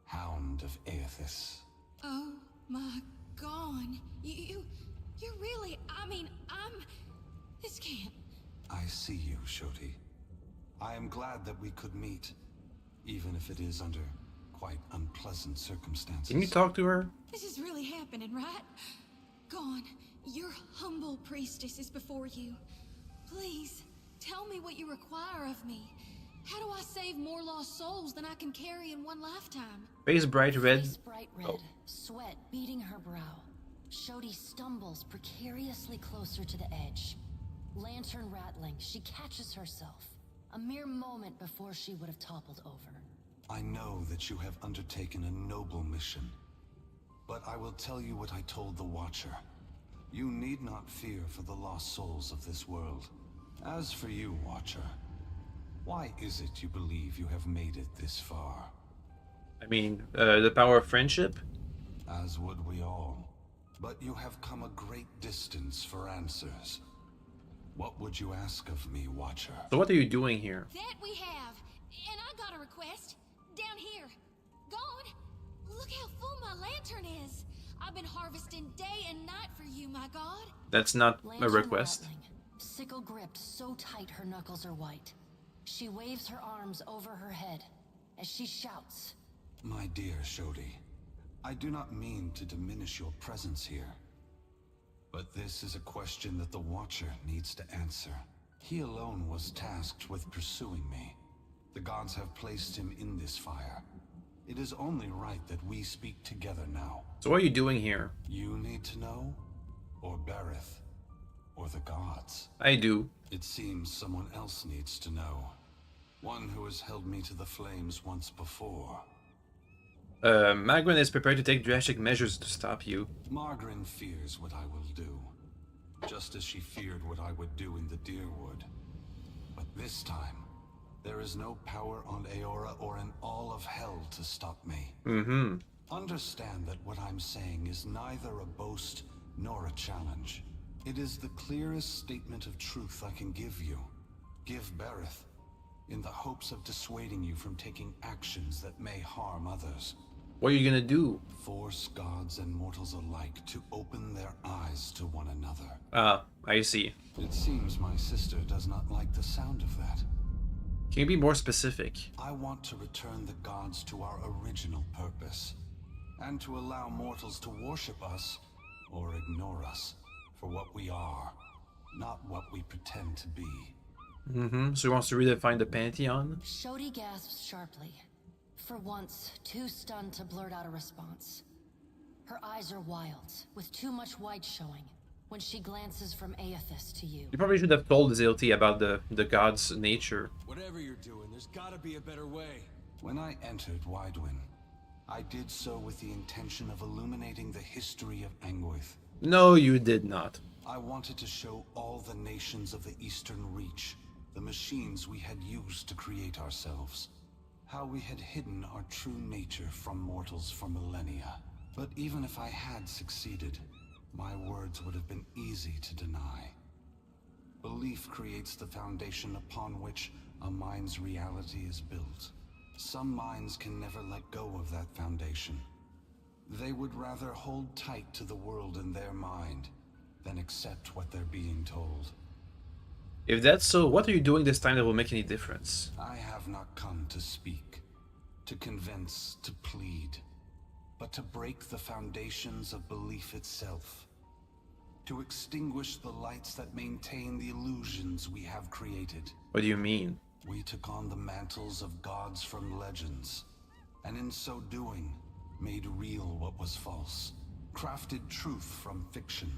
Hound of Aethys. Oh my god. You're really... This can't... I see you, Shoti. I am glad that we could meet, even if it is under quite unpleasant circumstances. Can you talk to her? This is really happening, right? Gone. Your humble priestess is before you. Please, tell me what you require of me. How do I save more lost souls than I can carry in one lifetime? Face bright red. Face bright red, sweat beading her brow. Shodi stumbles precariously closer to the edge. Lantern rattling, she catches herself. A mere moment before she would have toppled over. I know that you have undertaken a noble mission, but I will tell you what I told the Watcher. You need not fear for the lost souls of this world. As for you, Watcher, why is it you believe you have made it this far? I mean, the power of friendship? As would we all. But you have come a great distance for answers. What would you ask of me, Watcher? So what are you doing here? That we have. And I got a request. Down here. God, look how full my lantern is. I've been harvesting day and night for you, my God. That's not a Lantern request. rattling, sickle gripped so tight her knuckles are white. She waves her arms over her head as she shouts. My dear Shodi, I do not mean to diminish your presence here. But this is a question that the Watcher needs to answer. He alone was tasked with pursuing me. The gods have placed him in this fire. It is only right that we speak together now. So what are you doing here? You need to know? Or Berith? Or the gods? I do. It seems someone else needs to know. One who has held me to the flames once before. Magrin is prepared to take drastic measures to stop you. Margaret fears what I will do, just as she feared what I would do in the Deerwood. But this time, there is no power on Aora or in all of hell to stop me. Understand that what I'm saying is neither a boast nor a challenge. It is the clearest statement of truth I can give you. Give Berith, in the hopes of dissuading you from taking actions that may harm others. What are you gonna do? Force gods and mortals alike to open their eyes to one another. Ah, I see. It seems my sister does not like the sound of that. Can you be more specific? I want to return the gods to our original purpose, and to allow mortals to worship us, or ignore us, for what we are, not what we pretend to be. So he wants to redefine the Pantheon? Shodi gasps sharply, for once too stunned to blurt out a response. Her eyes are wild, with too much white showing, when she glances from Aethys to you. You probably should have told Zilti about the god's nature. Whatever you're doing, there's gotta be a better way. When I entered Widewin, I did so with the intention of illuminating the history of Anguith. No, you did not. I wanted to show all the nations of the Eastern Reach the machines we had used to create ourselves. How we had hidden our true nature from mortals for millennia. But even if I had succeeded, my words would have been easy to deny. Belief creates the foundation upon which a mind's reality is built. Some minds can never let go of that foundation. They would rather hold tight to the world in their mind than accept what they're being told. If that's so, what are you doing this time that will make any difference? I have not come to speak, to convince, to plead, but to break the foundations of belief itself. To extinguish the lights that maintain the illusions we have created. What do you mean? We took on the mantles of gods from legends, and in so doing, made real what was false, crafted truth from fiction.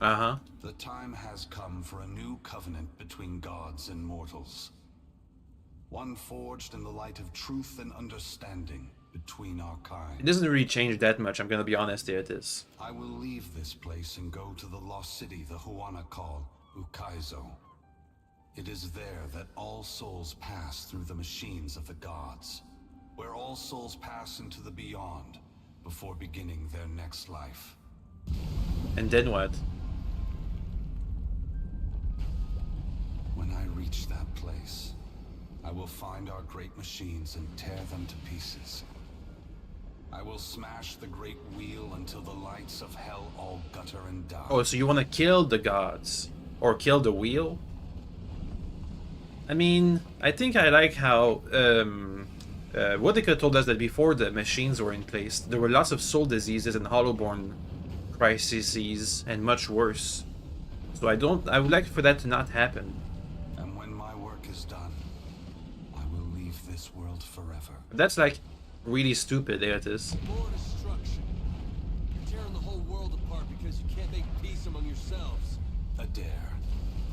The time has come for a new covenant between gods and mortals. One forged in the light of truth and understanding between our kind. It doesn't really change that much, I'm gonna be honest, there it is. I will leave this place and go to the lost city the Huana call Ukaizo. It is there that all souls pass through the machines of the gods, where all souls pass into the beyond before beginning their next life. And then what? When I reach that place, I will find our great machines and tear them to pieces. I will smash the great wheel until the lights of hell all gutter and die. Oh, so you want to kill the gods? Or kill the wheel? I mean, I think I like how Woodica told us that before the machines were in place, there were lots of soul diseases and hollowborn crises, and much worse. So I would like for that to not happen. And when my work is done, I will leave this world forever. That's like really stupid, there it is. More destruction. You're tearing the whole world apart because you can't make peace among yourselves. Adair,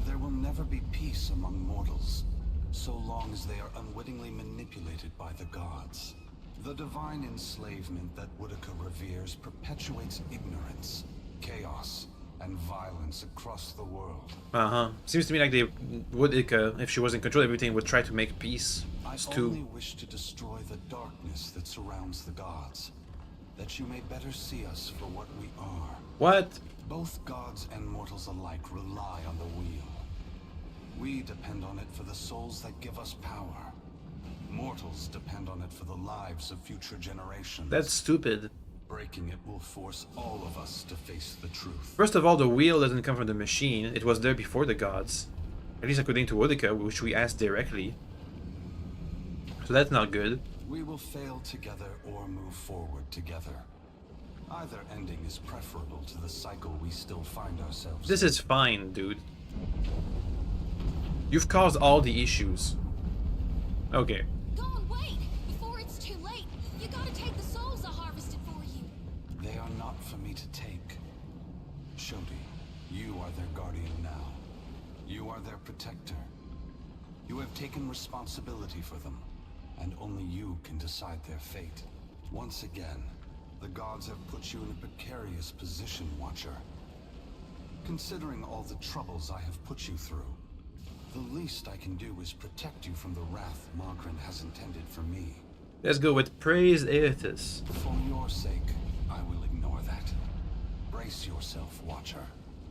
there will never be peace among mortals. so long as they are unwittingly manipulated by the gods. The divine enslavement that Boudica reveres perpetuates ignorance, chaos, and violence across the world. Seems to me like they Boudica, if she was in control of everything, would try to make peace. I only wish to destroy the darkness that surrounds the gods, that you may better see us for what we are. What? Both gods and mortals alike rely on the wheel. We depend on it for the souls that give us power. Mortals depend on it for the lives of future generations. That's stupid. Breaking it will force all of us to face the truth. First of all, the wheel doesn't come from the machine. It was there before the gods. At least according to Boudica, which we asked directly. So that's not good. We will fail together or move forward together. Either ending is preferable to the cycle we still find ourselves This is fine, dude. You've caused all the issues. Okay. Go on, wait! Before it's too late, you gotta take the souls I harvested for you. They are not for me to take. Shodi, you are their guardian now. You are their protector. You have taken responsibility for them, and only you can decide their fate. Once again, the gods have put you in a precarious position, Watcher. Considering all the troubles I have put you through, the least I can do is protect you from the wrath Magrin has intended for me. Let's go with praise Aethys. For your sake, I will ignore that. Brace yourself, Watcher.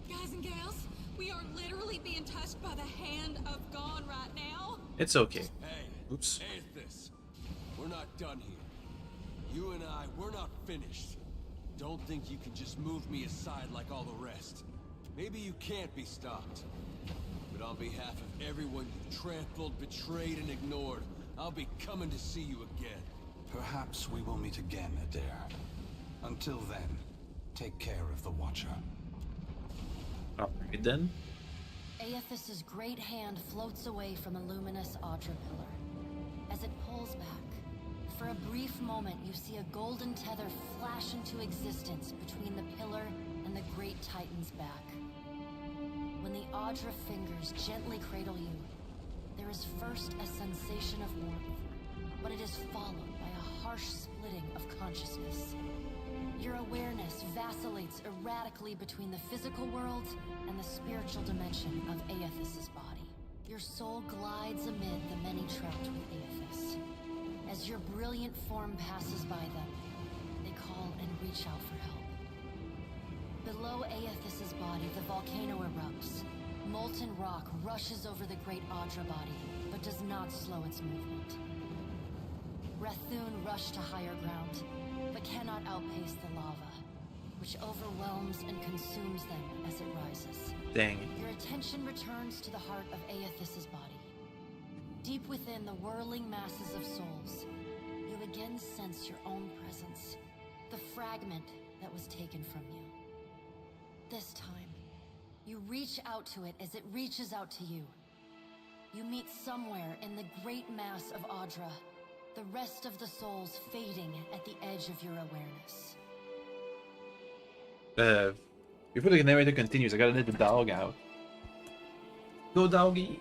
Guys and gals, we are literally being touched by the hand of God right now. It's okay. Hey, Oops. Aethys, we're not done here. You and I, we're not finished. Don't think you can just move me aside like all the rest. Maybe you can't be stopped. But on behalf of everyone you've trampled, betrayed, and ignored, I'll be coming to see you again. Perhaps we will meet again, Adair. Until then, take care of the Watcher. Alright then. Aethys' great hand floats away from the luminous Audra pillar. As it pulls back, for a brief moment you see a golden tether flash into existence between the pillar and the great Titan's back. When the Audra fingers gently cradle you, there is first a sensation of warmth, but it is followed by a harsh splitting of consciousness. Your awareness vacillates erratically between the physical world and the spiritual dimension of Aethys' body. Your soul glides amid the many trapped with Aethys. As your brilliant form passes by them, they call and reach out for help. Below Aethys' body, the volcano erupts. Molten rock rushes over the great Audra body, but does not slow its movement. Rathun rush to higher ground, but cannot outpace the lava, which overwhelms and consumes them as it rises. Dang. Your attention returns to the heart of Aethys' body. Deep within the whirling masses of souls, you again sense your own presence, the fragment that was taken from you. This time, you reach out to it as it reaches out to you. You meet somewhere in the great mass of Audra, the rest of the souls fading at the edge of your awareness. Before the narrator continues, I gotta let the dog out. Go, doggy.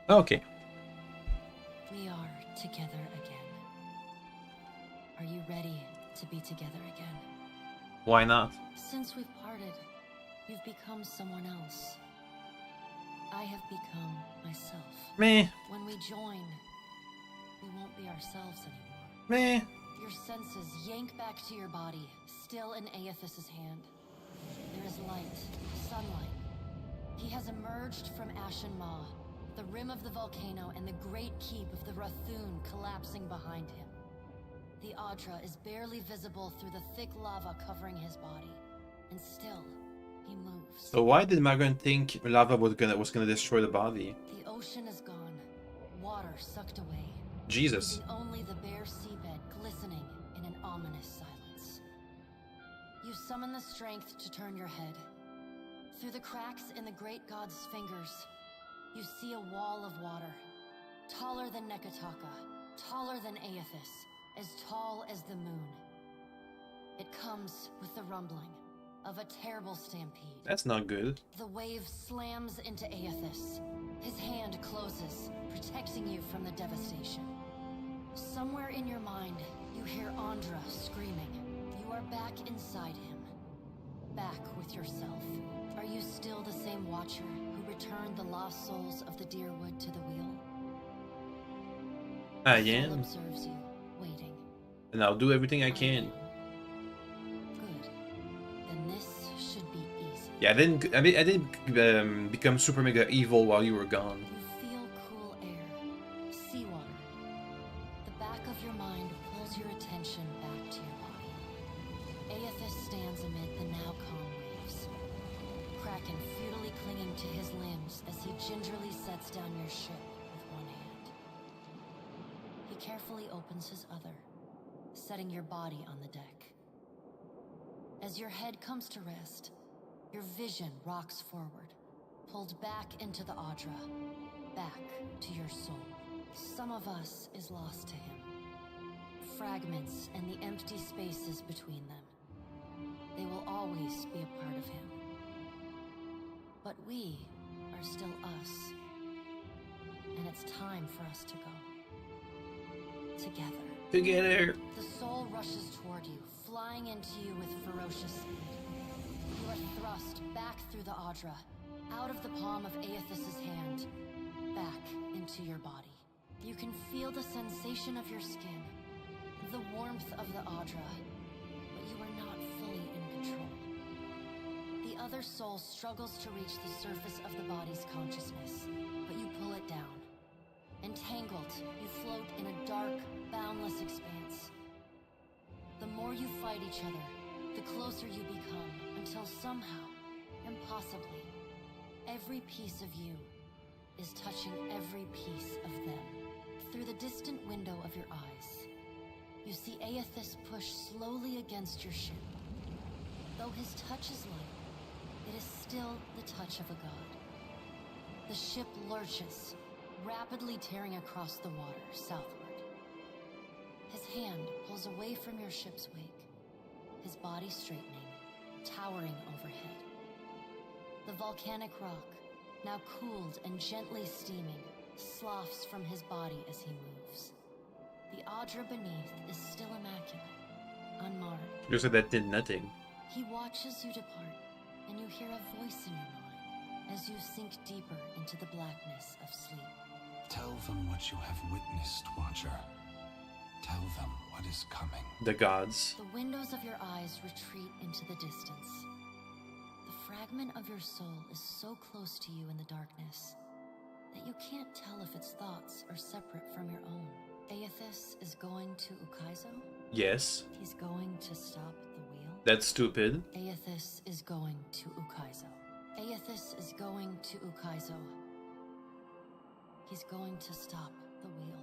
Okay. We are together again. Are you ready to be together again? Why not? Since we've parted, you've become someone else. I have become myself. Meh. When we join, we won't be ourselves anymore. Meh. Your senses yank back to your body, still in Aethys' hand. There is light, sunlight. He has emerged from Ashen Maw, the rim of the volcano and the great keep of the Rathun collapsing behind him. The Audra is barely visible through the thick lava covering his body, and still, he moves. So why did Magrin think lava was gonna destroy the body? The ocean is gone, water sucked away. Jesus. Leaving only the bare seabed glistening in an ominous silence. You summon the strength to turn your head. Through the cracks in the great god's fingers, you see a wall of water, taller than Nekataka, taller than Aethys, as tall as the moon. It comes with the rumbling, of a terrible stampede. That's not good. The wave slams into Aethys. His hand closes, protecting you from the devastation. Somewhere in your mind, you hear Andra screaming. You are back inside him. Back with yourself. Are you still the same Watcher who returned the lost souls of the Deerwood to the wheel? I The soul am. observes you, waiting. And I'll do everything I can. Good. Then this should be easy. Yeah, I didn't become super mega evil while you were gone. You feel cool air, seawater. The back of your mind pulls your attention back to your body. Aethys stands amid the now calm waves. Kraken futilely clinging to his limbs as he gingerly sets down your ship with one hand. He carefully opens his other, setting your body on the deck. As your head comes to rest, your vision rocks forward, pulled back into the Audra, back to your soul. Some of us is lost to him. Fragments and the empty spaces between them. They will always be a part of him. But we are still us. And it's time for us to go. Together. Together. The soul rushes toward you, flying into you with ferocious speed. You are thrust back through the Audra, out of the palm of Aethys' hand, back into your body. You can feel the sensation of your skin, the warmth of the Audra, but you are not fully in control. The other soul struggles to reach the surface of the body's consciousness, but you pull it down. Entangled, you float in a dark, boundless expanse. The more you fight each other, the closer you become, until somehow, impossibly, every piece of you is touching every piece of them. Through the distant window of your eyes, you see Aethys push slowly against your ship. Though his touch is light, it is still the touch of a god. The ship lurches, rapidly tearing across the water southward. His hand pulls away from your ship's wake, his body straightening, towering overhead. The volcanic rock, now cooled and gently steaming, sloughs from his body as he moves. The Audra beneath is still immaculate, unmarred. You said that did nothing. He watches you depart, and you hear a voice in your mind as you sink deeper into the blackness of sleep. Tell them what you have witnessed, Watcher. Tell them what is coming. The gods. The windows of your eyes retreat into the distance. The fragment of your soul is so close to you in the darkness that you can't tell if its thoughts are separate from your own. Aethys is going to Ukaizo? Yes. He's going to stop the wheel? That's stupid. Aethys is going to Ukaizo. Aethys is going to Ukaizo. He's going to stop the wheel.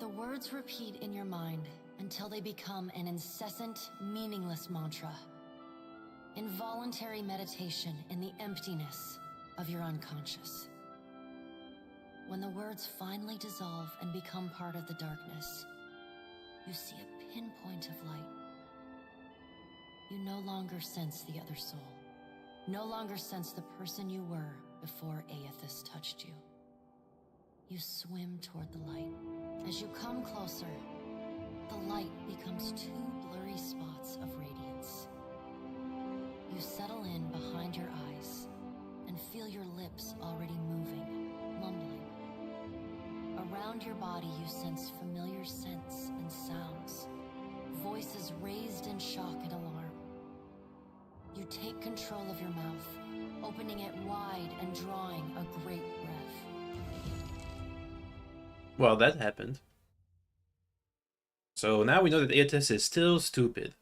The words repeat in your mind until they become an incessant, meaningless mantra. Involuntary meditation in the emptiness of your unconscious. When the words finally dissolve and become part of the darkness, you see a pinpoint of light. You no longer sense the other soul. No longer sense the person you were before Aethys touched you. You swim toward the light. As you come closer, the light becomes two blurry spots of radiance. You settle in behind your eyes and feel your lips already moving, mumbling. Around your body you sense familiar scents and sounds, voices raised in shock and alarm. You take control of your mouth, opening it wide and drawing a great breath. Well, that happened. So now we know that Aethys is still stupid.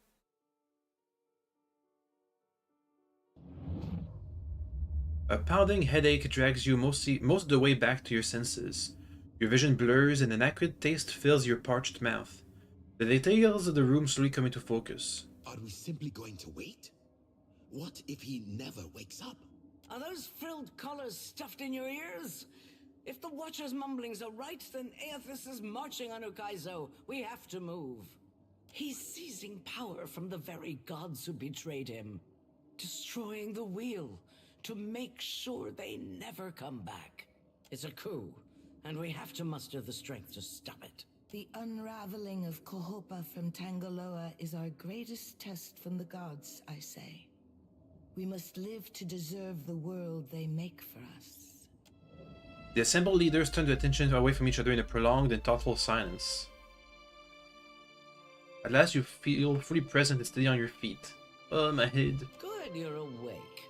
A pounding headache drags you most of the way back to your senses. Your vision blurs and an acrid taste fills your parched mouth. The details of the room slowly come into focus. Are we simply going to wait? What if he never wakes up? Are those frilled collars stuffed in your ears? If the Watcher's mumblings are right, then Aethys is marching on Ukaizo. We have to move. He's seizing power from the very gods who betrayed him. destroying the wheel to make sure they never come back. It's a coup, and we have to muster the strength to stop it. The unraveling of Kohopa from Tangaloa is our greatest test from the gods, I say. We must live to deserve the world they make for us. The assembled leaders turned their attention away from each other in a prolonged and thoughtful silence. At last you feel fully present and steady on your feet. Oh, my head. Good, you're awake.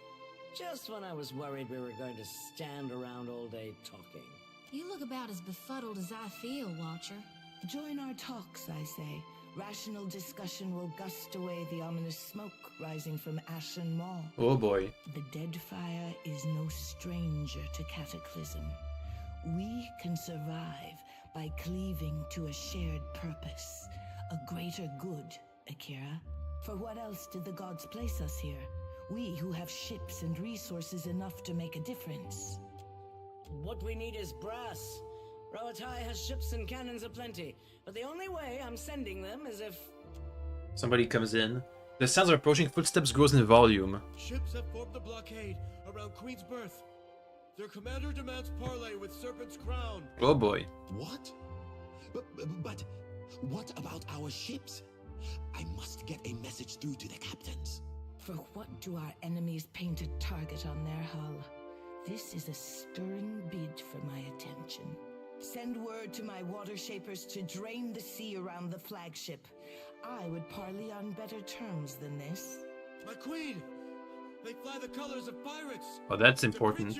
Just when I was worried we were going to stand around all day talking. You look about as befuddled as I feel, Watcher. Join our talks, I say. Rational discussion will gust away the ominous smoke rising from Ashen Maw. Oh boy. The Deadfire is no stranger to cataclysm. We can survive by cleaving to a shared purpose, a greater good, Akira. For what else did the gods place us here? We who have ships and resources enough to make a difference. What we need is brass. Roatai has ships and cannons aplenty, but the only way I'm sending them is if... Somebody comes in. The sounds of approaching footsteps grows in volume. Ships have formed a blockade around Queen's Berth. Their commander demands parley with Serpent's Crown. Oh boy. What? But what about our ships? I must get a message through to the captains. For what do our enemies paint a target on their hull? This is a stirring bid for my attention. Send word to my water shapers to drain the sea around the flagship. I would parley on better terms than this. My queen! They fly the colors of pirates! Oh, that's important.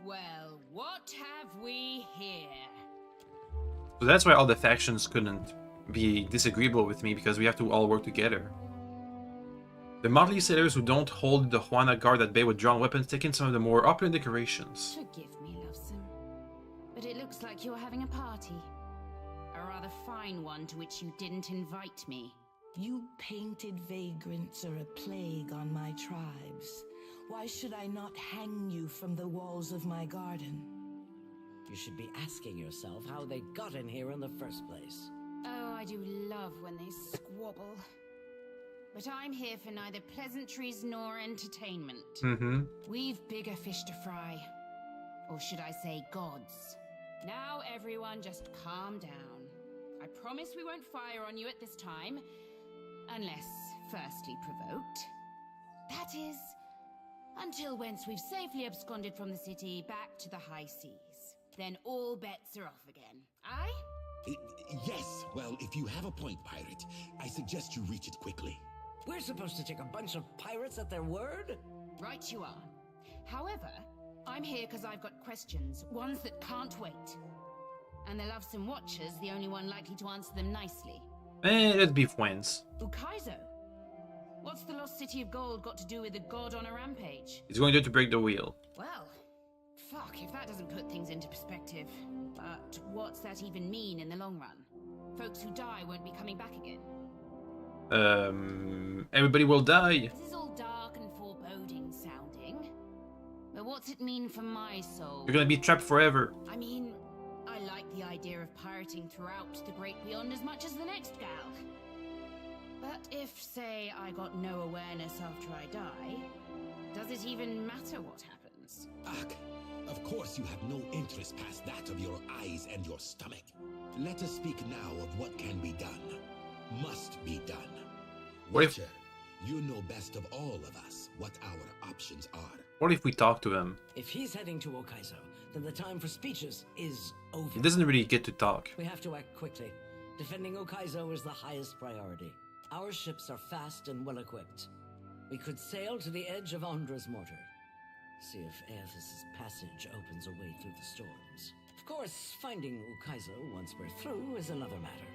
Well, what have we here? So that's why all the factions couldn't be disagreeable with me, because we have to all work together. The motley sailors who don't hold the Juana guard at bay with drawn weapons take in some of the more opulent decorations. Forgive me, Lovesome, but it looks like you're having a party. A rather fine one to which you didn't invite me. You painted vagrants are a plague on my tribes. Why should I not hang you from the walls of my garden? You should be asking yourself how they got in here in the first place. Oh, I do love when they squabble. But I'm here for neither pleasantries nor entertainment. We've bigger fish to fry. Or should I say gods. Now everyone just calm down. I promise we won't fire on you at this time. Unless firstly provoked. That is, until once we've safely absconded from the city back to the high seas. Then all bets are off again. Aye? Yes, well, if you have a point, pirate, I suggest you reach it quickly. We're supposed to take a bunch of pirates at their word? Right you are. However, I'm here because I've got questions, ones that can't wait. And the Lovesome Watcher's the only one likely to answer them nicely. Let's be friends. Ukaizo? What's the lost city of gold got to do with the god on a rampage? He's going there to break the wheel. Well, fuck if that doesn't put things into perspective. But what's that even mean in the long run? Folks who die won't be coming back again. Everybody will die. This is all dark and foreboding sounding. But what's it mean for my soul? You're gonna be trapped forever. I mean, I like the idea of pirating throughout the Great Beyond as much as the next gal. But if, say, I got no awareness after I die, does it even matter what happens? Ak, of course you have no interest past that of your eyes and your stomach. Let us speak now of what can be done. Must be done. Watcher, you know best of all of us what our options are. What if we talk to him? If he's heading to Okaizo, then the time for speeches is over. He doesn't really get to talk. We have to act quickly. Defending Okaizo is the highest priority. Our ships are fast and well-equipped. We could sail to the edge of Andra's mortar. See if Aethys' passage opens a way through the storms. Of course, finding Ukaizo once we're through is another matter.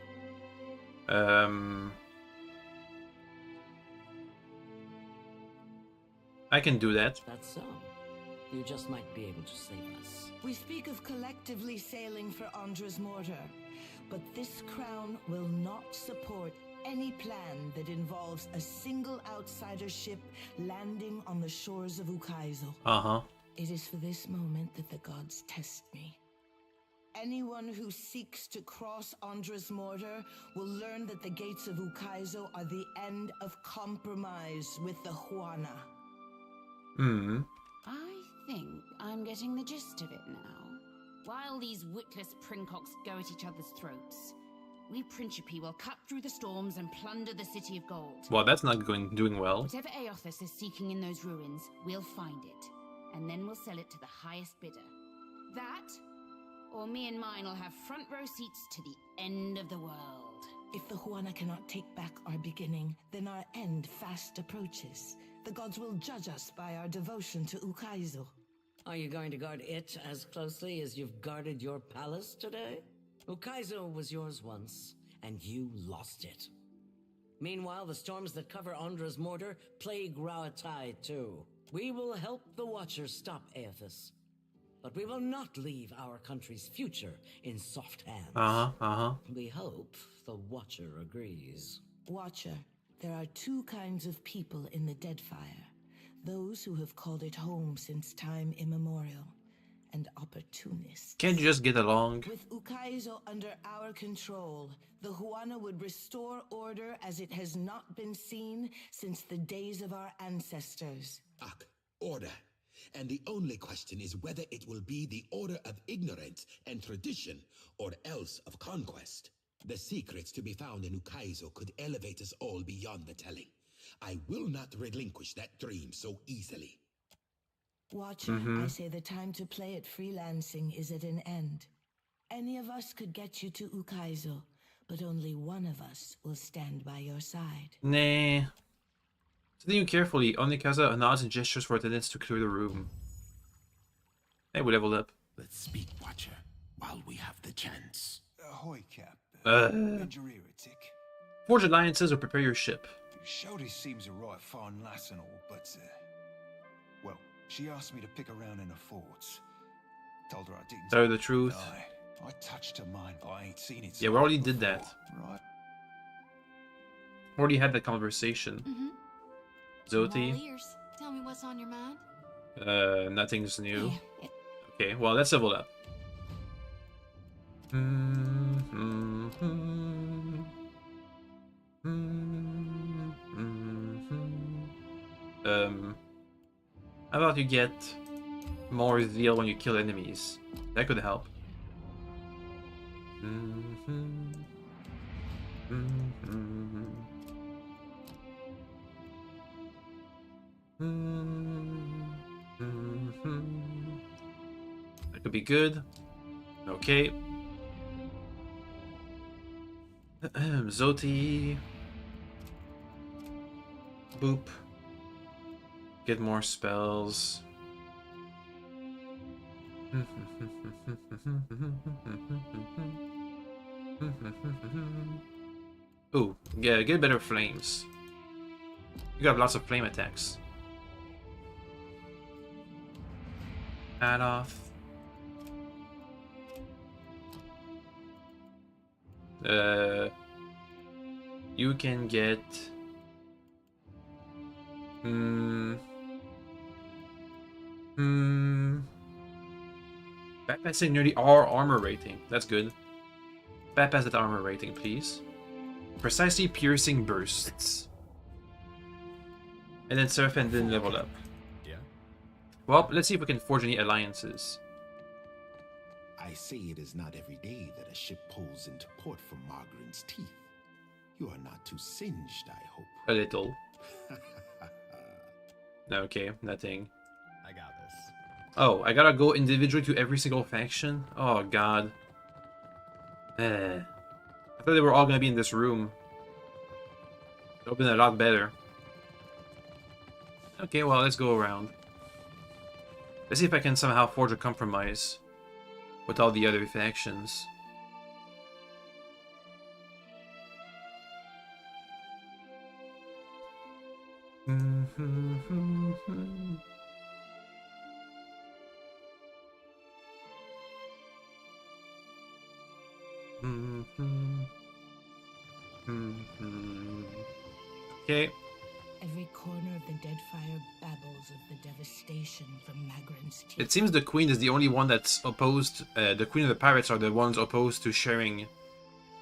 I can do that. That's so. You just might be able to save us. We speak of collectively sailing for Andra's mortar, but this crown will not support any plan that involves a single outsider ship landing on the shores of Ukaizo. Uh-huh. It is for this moment that the gods test me. Anyone who seeks to cross Andra's Mortar will learn that the gates of Ukaizo are the end of compromise with the Juana. I think I'm getting the gist of it now. While these witless princocks go at each other's throats, we Principi will cut through the storms and plunder the City of Gold. Well, that's not doing well. Whatever Aothas is seeking in those ruins, we'll find it. And then we'll sell it to the highest bidder. That, or me and mine will have front row seats to the end of the world. If the Juana cannot take back our beginning, then our end fast approaches. The gods will judge us by our devotion to Ukaizo. Are you going to guard it as closely as you've guarded your palace today? Ukaizo was yours once, and you lost it. Meanwhile, the storms that cover Andra's Mortar plague Rauatai too. We will help the Watchers stop Aothas. But we will not leave our country's future in soft hands. We hope the Watcher agrees. Watcher, there are two kinds of people in the Deadfire. Those who have called it home since time immemorial, and opportunists. Can't you just get along? With Ukaizo under our control, the Juana would restore order as it has not been seen since the days of our ancestors. Order. And the only question is whether it will be the order of ignorance and tradition, or else of conquest. The secrets to be found in Ukaizo could elevate us all beyond the telling. I will not relinquish that dream so easily. Watcher, I say the time to play at freelancing is at an end. Any of us could get you to Ukaizo, but only one of us will stand by your side. Nah. Studying carefully, Onikaza nods and gestures for attendants to clear the room. Hey, we leveled up. Let's speak, Watcher, while we have the chance. Ahoy, Cap. Tick. Forge alliances or prepare your ship. Shody seems a right fine lass and all, but, well, she asked me to pick around in the forts. Told her I didn't. Tell her the truth. I touched her mind, but I ain't seen it. Yeah, we already did that. Right. Already had that conversation. Zoti. Tell me what's on your mind. Nothing's new. Okay, well, let's level up. How about you get more zeal when you kill enemies? That could help. That could be good. Okay. Zoti. Boop. Get more spells. Ooh, yeah, get better flames. You got lots of flame attacks. Add off. You can get bypassing nearly our armor rating. That's good. Bypass that armor rating, please. Precisely piercing bursts. And then Seraphin didn't level up. Yeah. Well, let's see if we can forge any alliances. I say it is not every day that a ship pulls into port from Margaret's teeth. You are not too singed, I hope. A little. Okay, nothing. I got this. Oh, I gotta go individually to every single faction? Oh, God. I thought they were all gonna be in this room. It would have been a lot better. Okay, well, let's go around. Let's see if I can somehow forge a compromise with all the other factions. Okay. Every corner of the Deadfire babbles of the devastation from Magrin's teeth. It seems the Queen is the only one that's opposed. The Queen of the Pirates are the ones opposed to sharing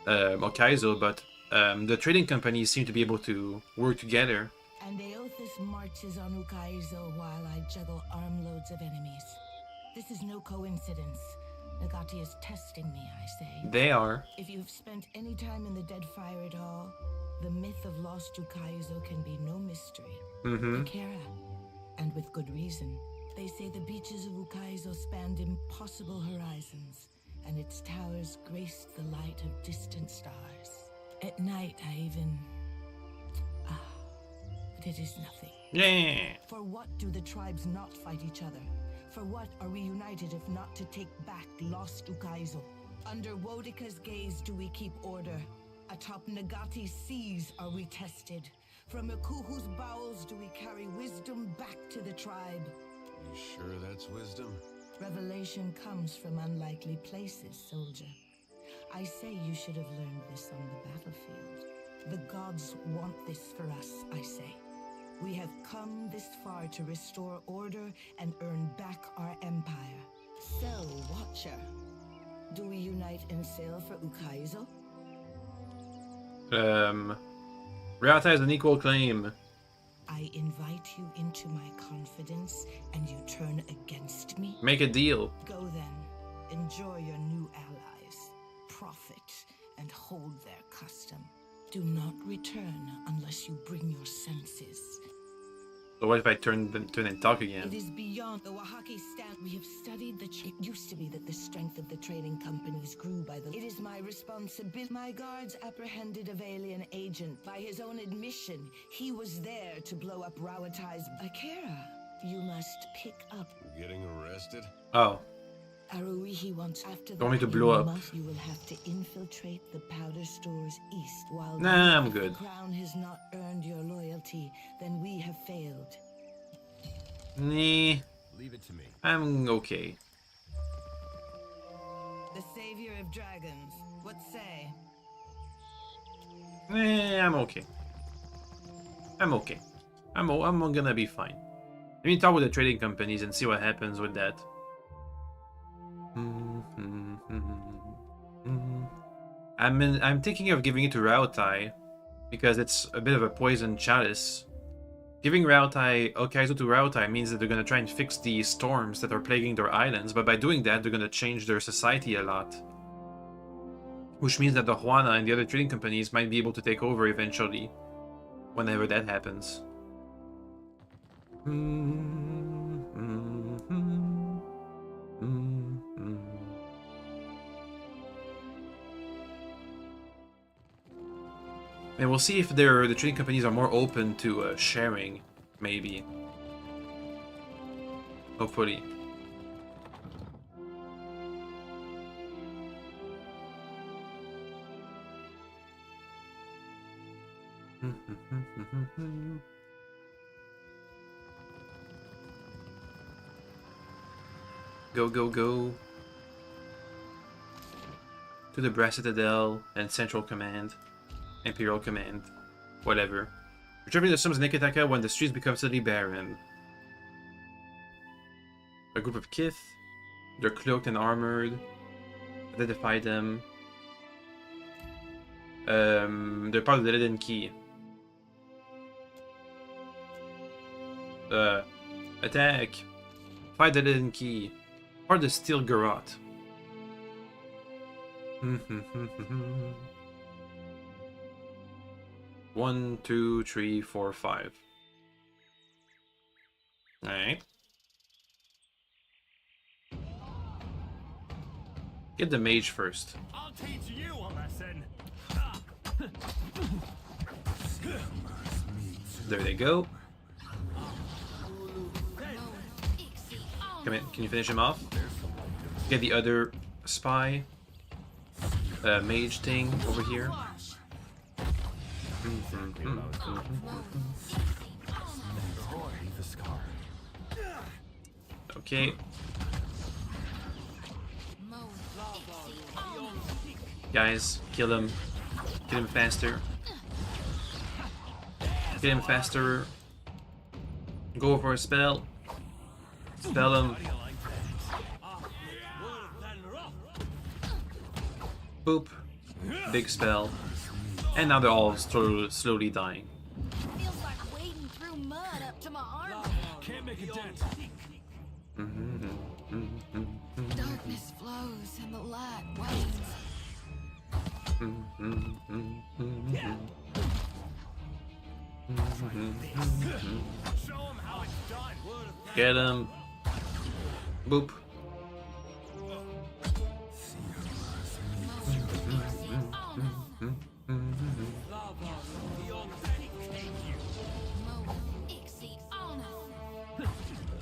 Okaizo, but the trading companies seem to be able to work together. And Aothis marches on Ukaizo while I juggle armloads of enemies. This is no coincidence. Nagati is testing me, I say. They are. If you've spent any time in the Deadfire at all, the myth of lost Ukaizo can be no mystery. Akira. And with good reason. They say the beaches of Ukaizo spanned impossible horizons, and its towers graced the light of distant stars. At night, I even... but it is nothing. Yeah. For what do the tribes not fight each other? For what are we united if not to take back lost Ukaizo? Under Wodika's gaze do we keep order? Atop Nagati's seas are we tested? From Ikuhu's bowels do we carry wisdom back to the tribe? You sure that's wisdom? Revelation comes from unlikely places, soldier. I say you should have learned this on the battlefield. The gods want this for us, I say. We have come this far to restore order and earn back our empire. So, Watcher, do we unite and sail for Ukaizo? Ryota has an equal claim. I invite you into my confidence and you turn against me? Make a deal. Go then. Enjoy your new allies. Profit and hold their custom. Do not return unless you bring your senses. So what if I turn and talk again? It is beyond the Wahaki stand. We have studied the... It used to be that the strength of the trading companies grew by the... It is my responsibility. My guards apprehended a Valian agent. By his own admission, he was there to blow up Rawatai's... Akira, you must pick up... You're getting arrested? Oh. Aruihi wants after Don't need to blow up. You will have to infiltrate the powder stores east while... Nah, I'm good. If the crown has not earned your loyalty, then we have failed. Nah. Leave it to me. I'm okay. The savior of dragons. What say? I'm okay. I'm okay. I'm gonna be fine. Let me talk with the trading companies and see what happens with that. I'm thinking of giving it to Raotai because it's a bit of a poison chalice. Giving Okaizo to Raotai means that they're gonna try and fix the storms that are plaguing their islands, but by doing that they're gonna change their society a lot. Which means that the Juana and the other trading companies might be able to take over eventually, whenever that happens. And we'll see if the trading companies are more open to sharing, maybe. Hopefully. Go, go, go. To the Brass Citadel and Central Command. Imperial Command. Whatever. Retrieving the sums in Nikitaka when the streets become suddenly barren. A group of Kith. They're cloaked and armored. Identify them. They're part of the Hidden Key. Attack. Fight the Hidden Key. Part of the Steel Garrote. 1, 2, 3, 4, 5. Alright. Get the mage first. I'll teach you a lesson. There they go. Come in. Can you finish him off? Get the other spy mage thing over here. Okay. Guys, kill him. Kill him faster. Get him faster. Go for a spell. Spell him. Boop. Big spell. And now they're all slowly dying. Feels like wading through mud up to my arm. Can't make a dent. Darkness flows and the light wanes. Show him how it's done. Get him. Boop.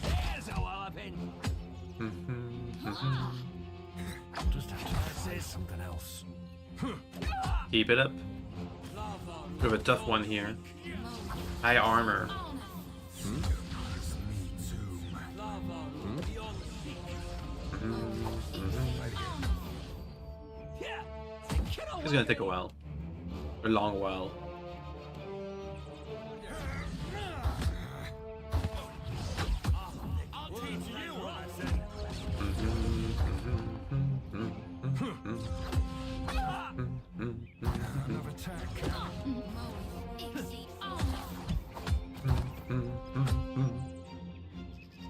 There's how I'll happen. Just have to say something else. Keep it up. We have a tough one here. High armor. It's gonna take a while. A long while. I'll teach you what I say. Another attack.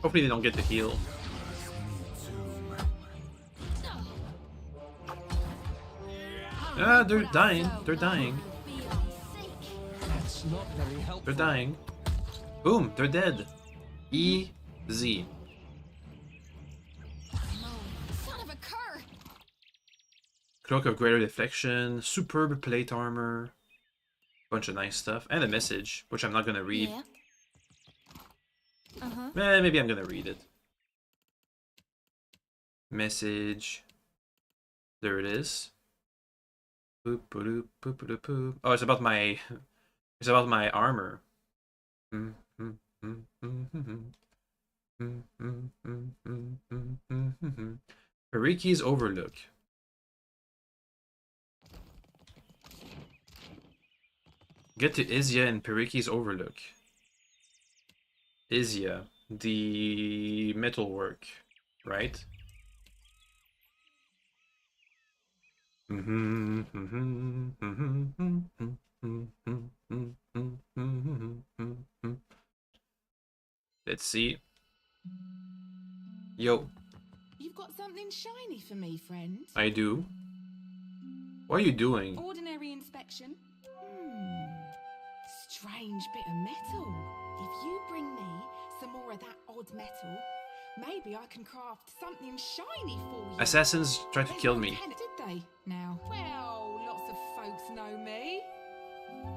Hopefully they don't get the heal. Ah, they're dying. They're dying. That's not very helpful. They're dying. Boom, they're dead. Easy. Son of a cur! Cloak of Greater Deflection, superb plate armor, bunch of nice stuff, and a message, which I'm not gonna read. Yeah. Maybe I'm gonna read it. Message. There it is. Boop, boop, boop, boop, boop. Oh, it's about my. It's about my armor. Pariki's Overlook. Get to Izya and Pariki's Overlook. Izya, the metalwork, right? Let's see. Yo. You've got something shiny for me, friend. I do. What are you doing? Ordinary inspection. Strange bit of metal. If you bring me some more of that odd metal, maybe I can craft something shiny for you. Assassins tried to kill me. Did they? Now, well, lots of folks know me.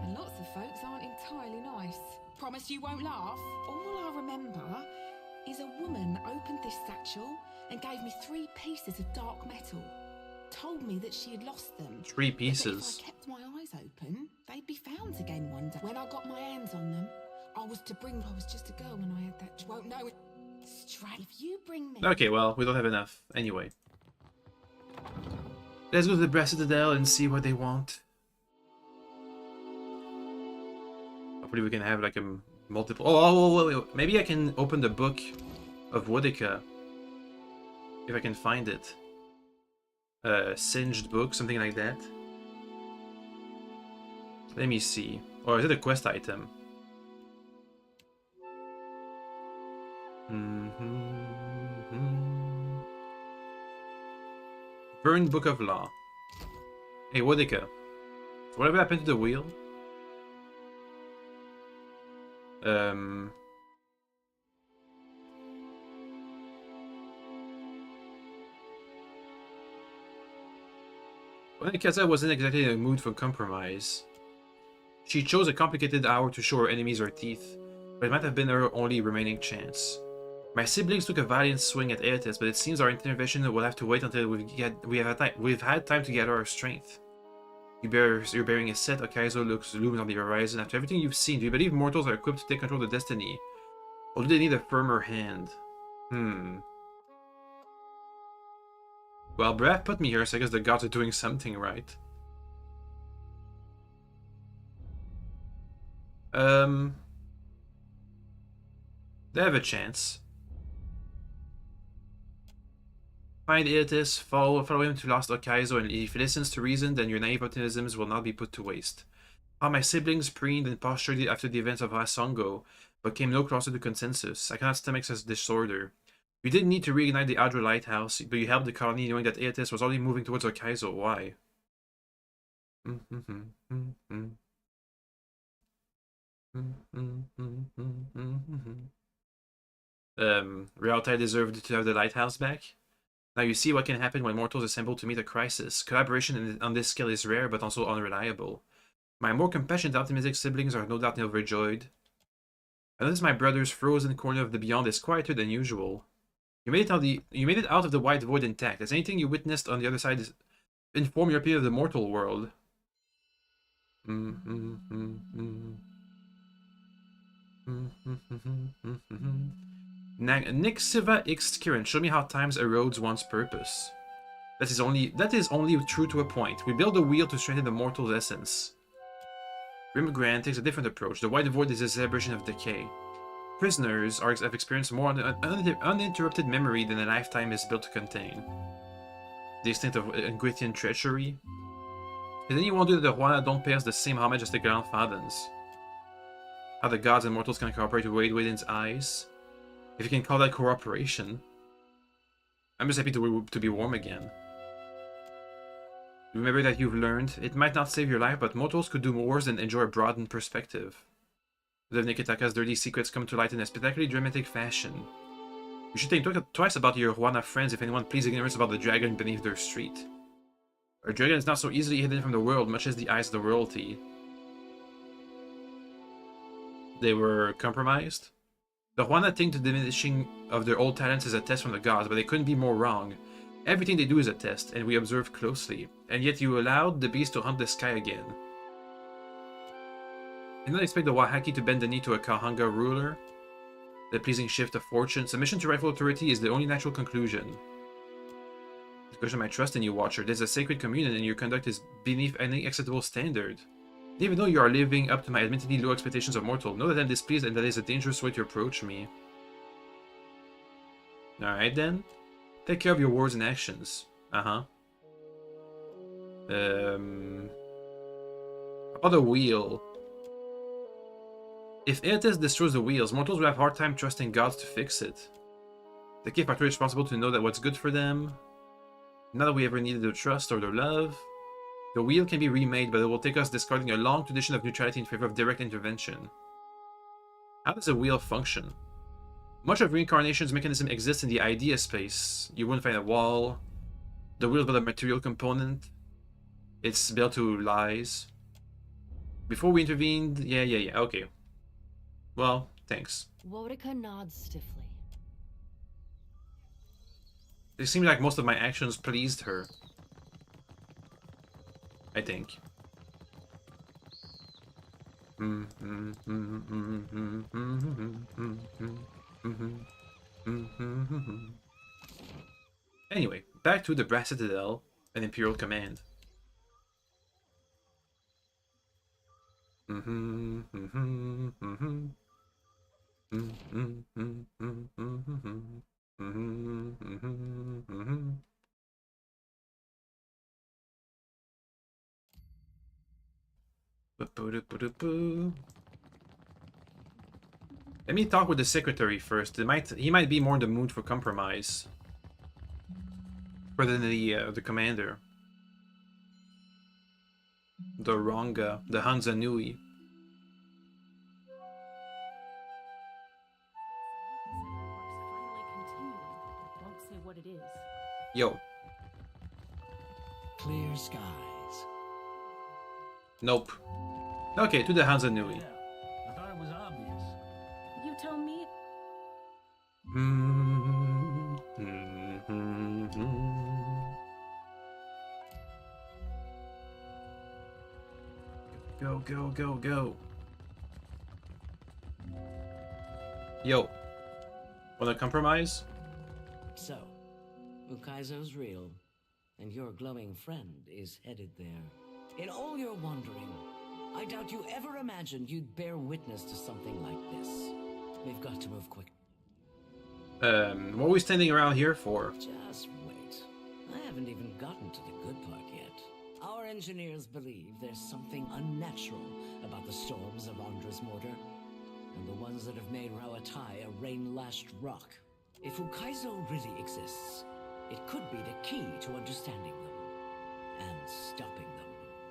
And lots of folks aren't entirely nice. Promise you won't laugh? All I remember is a woman opened this satchel and gave me 3 pieces of dark metal. Told me that she had lost them. 3 But pieces. if I kept my eyes open, they'd be found again one day. When I got my hands on them, I was just a girl when I had that. Won't know it. Straight. If you bring me. Okay, well, we don't have enough. Anyway. Let's go to the Brass Citadel and see what they want. Hopefully we can have like a multiple... Oh, wait. Maybe I can open the book of Woodica. If I can find it. Singed book, something like that. Let me see. Or is it a quest item? Burned Book of Law. Hey, Woodica. Whatever happened to the wheel? When Kaza wasn't exactly in a mood for compromise, she chose a complicated hour to show her enemies her teeth, but it might have been her only remaining chance. My siblings took a valiant swing at Aetis, but it seems our intervention will have to wait until we've had time to gather our strength. You're bearing a set. Okaizo looms on the horizon. After everything you've seen, do you believe mortals are equipped to take control of the destiny? Or do they need a firmer hand? Well, Braff put me here, so I guess the gods are doing something right. They have a chance. Find Aetis, follow him to Lost Okaizo, and if he listens to reason, then your naive optimisms will not be put to waste. How my siblings preened and postured after the events of Hasongo, but came no closer to consensus. I cannot stomach such disorder. You didn't need to reignite the Adra Lighthouse, but you helped the colony knowing that Aetis was already moving towards Okaizo. Why? Realtai deserved to have the lighthouse back. Now you see what can happen when mortals assemble to meet a crisis. Collaboration on this scale is rare, but also unreliable. My more compassionate optimistic siblings are no doubt overjoyed. I notice my brother's frozen corner of the beyond is quieter than usual. You made it out of the white void intact. Has anything you witnessed on the other side inform your opinion of the mortal world? Nixiva X Kirin, show me how times erodes one's purpose. That is only true to a point. We build a wheel to strengthen the mortal's essence. Grim Grant takes a different approach. The white void is a celebration of decay. Prisoners have experienced more uninterrupted memory than a lifetime is built to contain. The extent of Nguithian treachery. Can anyone wonder that the Juana don't pay us the same homage as the Grandfathers? How the gods and mortals can cooperate to Wade Within's eyes? If you can call that cooperation. I'm just happy to be warm again. Remember that you've learned. It might not save your life, but mortals could do worse than enjoy a broadened perspective. The Nikitaka's dirty secrets come to light in a spectacularly dramatic fashion. You should think twice about your Juana friends if anyone pleads ignorance about the dragon beneath their street. A dragon is not so easily hidden from the world, much as the eyes of the royalty. They were compromised? The Juana think the diminishing of their old talents is a test from the gods, but they couldn't be more wrong. Everything they do is a test, and we observe closely. And yet you allowed the beast to hunt the sky again. You don't expect the Wahaki to bend the knee to a Kahanga ruler? The pleasing shift of fortune. Submission to rightful authority is the only natural conclusion. The question of my trust in you, Watcher. There's a sacred communion, and your conduct is beneath any acceptable standard. Even though you are living up to my admittedly low expectations of mortal, know that I'm displeased and that is a dangerous way to approach me. Alright then. Take care of your words and actions. About the wheel. If Aetis destroys the wheels, mortals will have a hard time trusting gods to fix it. The cave are responsible to know that what's good for them. Not that we ever needed their trust or their love. The wheel can be remade, but it will take us discarding a long tradition of neutrality in favor of direct intervention. How does a wheel function? Much of reincarnation's mechanism exists in the idea space. You wouldn't find a wall. The wheel is but a material component. It's built to lies. Before we intervened, yeah, okay. Well, thanks. Wodika nods stiffly. It seemed like most of my actions pleased her. I think. Anyway, back to the Brass Citadel and Imperial Command. Let me talk with the secretary first. He might be more in the mood for compromise, rather than the commander, the Ronga, the Hansa Nui. Yo. Clear skies. Nope. Okay, to the Hansa Nui. I thought it was obvious. You tell me. Go. Yo. Wanna compromise? So, Ukaizo's real, and your glowing friend is headed there. In all your wandering, I doubt you ever imagined you'd bear witness to something like this. We've got to move quick. What are we standing around here for? Just wait. I haven't even gotten to the good part yet. Our engineers believe there's something unnatural about the storms of Andra's mortar, and the ones that have made Rawatai a rain-lashed rock. If Ukaizo really exists, it could be the key to understanding them and stopping them.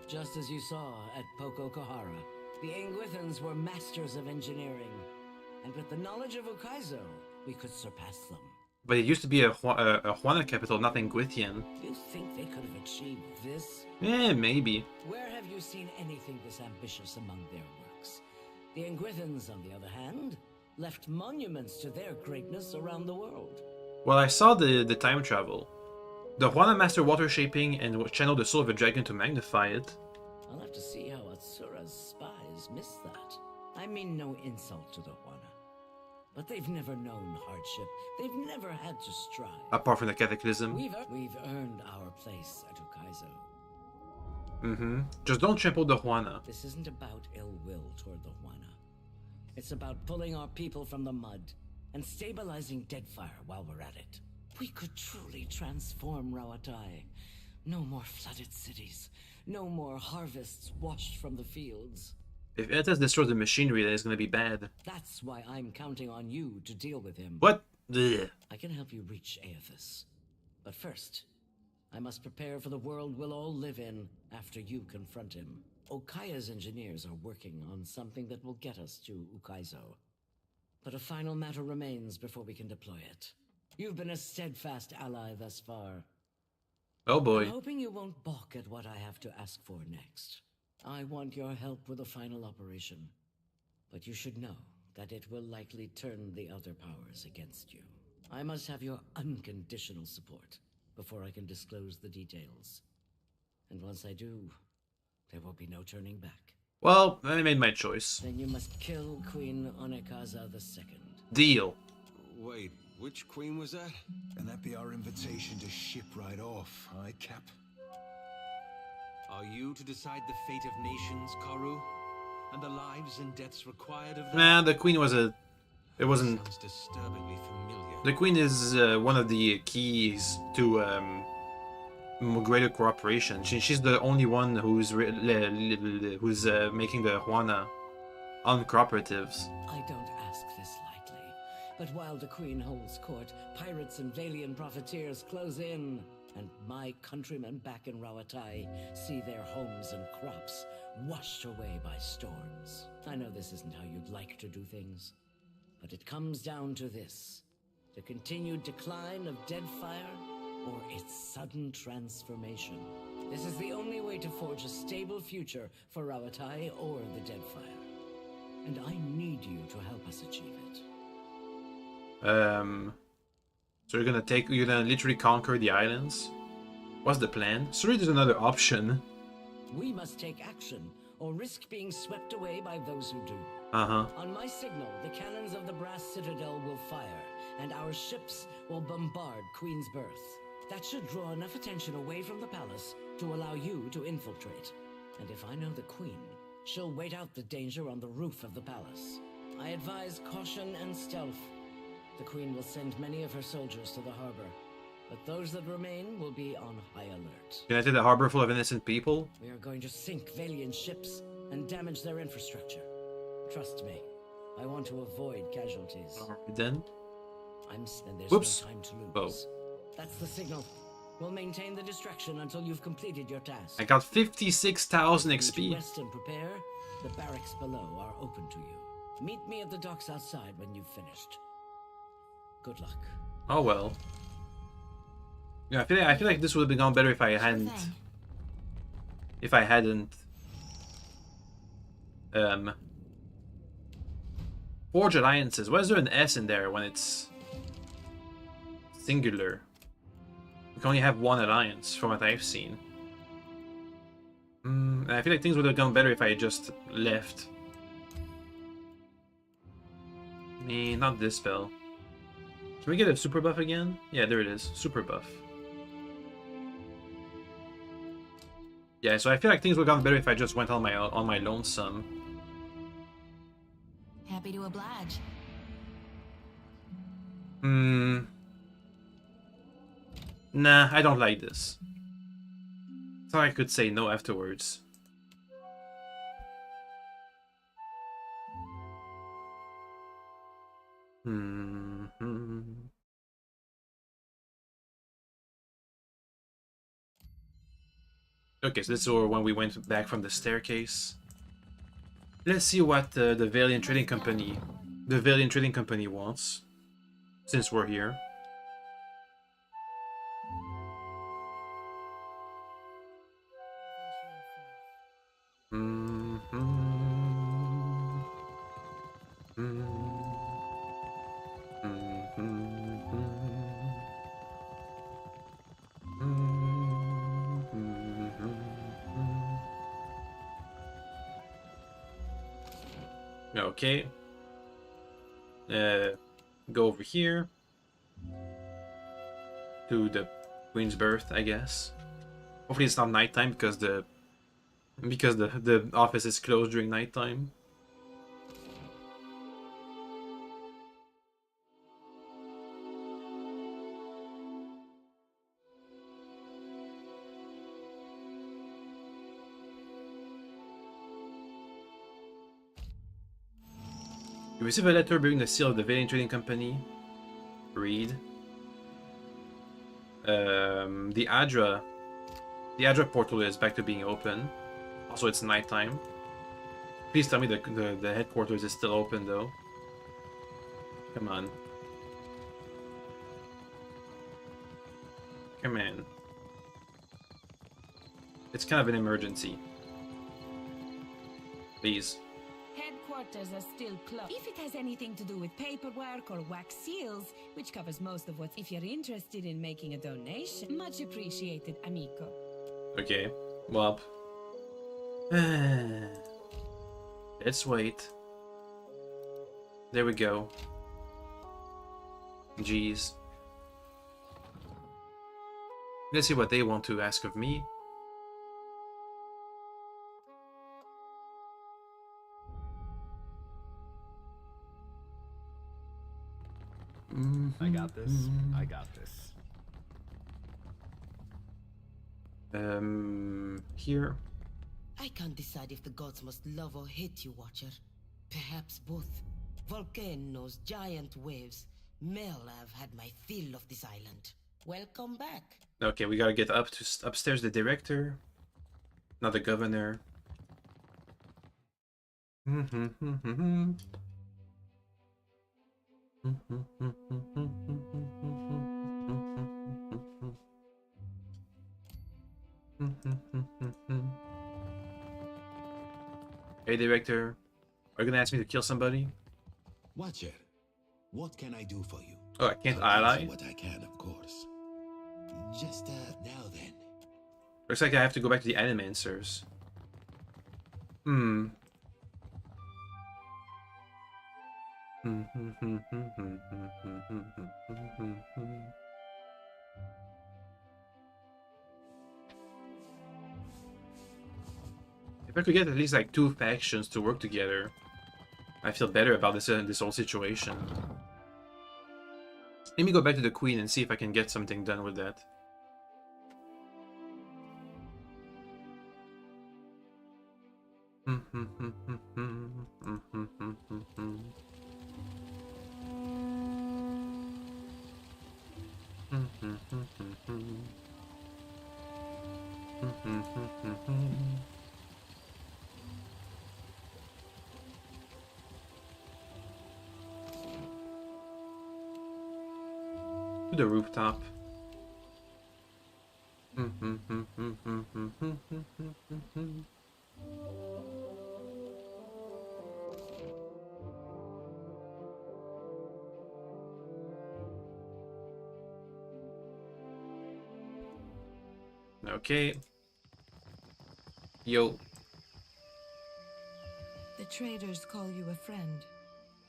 Just as you saw at Poko Kohara, the Anguithans were masters of engineering, and with the knowledge of Ukaizo, we could surpass them. But it used to be a Huana capital, not Anguithian. You think they could have achieved this? Eh, maybe. Where have you seen anything this ambitious among their works? The Anguithans, on the other hand, left monuments to their greatness around the world. Well, I saw the time travel. The Huana master water shaping and channeled the soul of a dragon to magnify it. I'll have to see how Atsura's spies missed that. I mean no insult to the Huana, but they've never known hardship. They've never had to strive. Apart from the cataclysm. We've earned our place at Ukaizo. Just don't trample the Huana. This isn't about ill will toward the Huana. It's about pulling our people from the mud and stabilizing Deadfire while we're at it. We could truly transform Rawatai. No more flooded cities. No more harvests washed from the fields. If Etas destroys the machinery, then it's gonna be bad. That's why I'm counting on you to deal with him. What? Ugh. I can help you reach Aethys. But first, I must prepare for the world we'll all live in after you confront him. Okaya's engineers are working on something that will get us to Ukaizo. But a final matter remains before we can deploy it. You've been a steadfast ally thus far. Oh boy. I'm hoping you won't balk at what I have to ask for next. I want your help with the final operation. But you should know that it will likely turn the other powers against you. I must have your unconditional support before I can disclose the details. And once I do, there will be no turning back. Well, I made my choice. Then you must kill Queen Onekaza II. Deal. Wait, which queen was that? And that be our invitation to ship right off, aye, Cap? Are you to decide the fate of nations, Karu? And the lives and deaths required of them? Nah, the queen was a... It wasn't... Sounds disturbingly familiar. The queen is one of the keys to greater cooperation. She's the only one who's making the Huana uncooperatives. I don't ask this lightly, but while the Queen holds court, pirates and Valian profiteers close in, and my countrymen back in Rawatai see their homes and crops washed away by storms. I know this isn't how you'd like to do things, but it comes down to this: the continued decline of Deadfire or its sudden transformation. This is the only way to forge a stable future for Rawatai or the Deadfire. And I need you to help us achieve it. So you're gonna literally conquer the islands? What's the plan? Surely there's another option. We must take action, or risk being swept away by those who do. On my signal, the cannons of the Brass Citadel will fire, and our ships will bombard Queen's Birth. That should draw enough attention away from the palace to allow you to infiltrate. And if I know the Queen, she'll wait out the danger on the roof of the palace. I advise caution and stealth. The Queen will send many of her soldiers to the harbor, but those that remain will be on high alert. Can I take the harbor full of innocent people? We are going to sink Valian ships and damage their infrastructure. Trust me, I want to avoid casualties. Alright then. And there's Whoops. no time to lose. Oh. That's the signal. We'll maintain the distraction until you've completed your task. I got 56,000 To XP. rest and prepare, the barracks below are open to you. Meet me at the docks outside when you've finished. Good luck. Oh well. Yeah, I feel like this would have gone better if I hadn't. If I hadn't. Forge alliances. Why is there an S in there when it's singular? You can only have one alliance from what I've seen. And I feel like things would have gone better if I had just left. Not this spell. Can we get a super buff again? Yeah, there it is. Super buff. Yeah, so I feel like things would have gone better if I just went on my lonesome. Happy to oblige. Nah, I don't like this. So I could say no afterwards. Okay, so this is when we went back from the staircase. Let's see what the Valiant Trading Company wants, since we're here. Okay. Go over here to the Queen's Birth, I guess. Hopefully it's not nighttime because the office is closed during nighttime. You receive a letter bearing the seal of the Valiant Trading Company. Read. The Adra portal is back to being open. Also, it's nighttime. Please tell me the headquarters is still open, though. Come on. Come on. It's kind of an emergency. Please. Headquarters are still closed. If it has anything to do with paperwork or wax seals, which covers most of what, if you're interested in making a donation, much appreciated, amico. Okay, well. Let's wait. There we go. Jeez. Let's see what they want to ask of me. I got this. I got this. Here. I can't decide if the gods must love or hate you, Watcher. Perhaps both. Volcanoes, giant waves. Mel, I've had my fill of this island. Welcome back. Okay, we gotta get upstairs. The director, not the governor. Hey, director, are you gonna ask me to kill somebody? Watcher, what can I do for you? Oh, I can't I'll ally? answer what I can, of course. Just now then. Looks like I have to go back to the Animancers. If I could get at least like 2 factions to work together, I feel better about this whole situation. Let me go back to the Queen and see if I can get something done with that. To the rooftop. Okay. Yo. The traders call you a friend.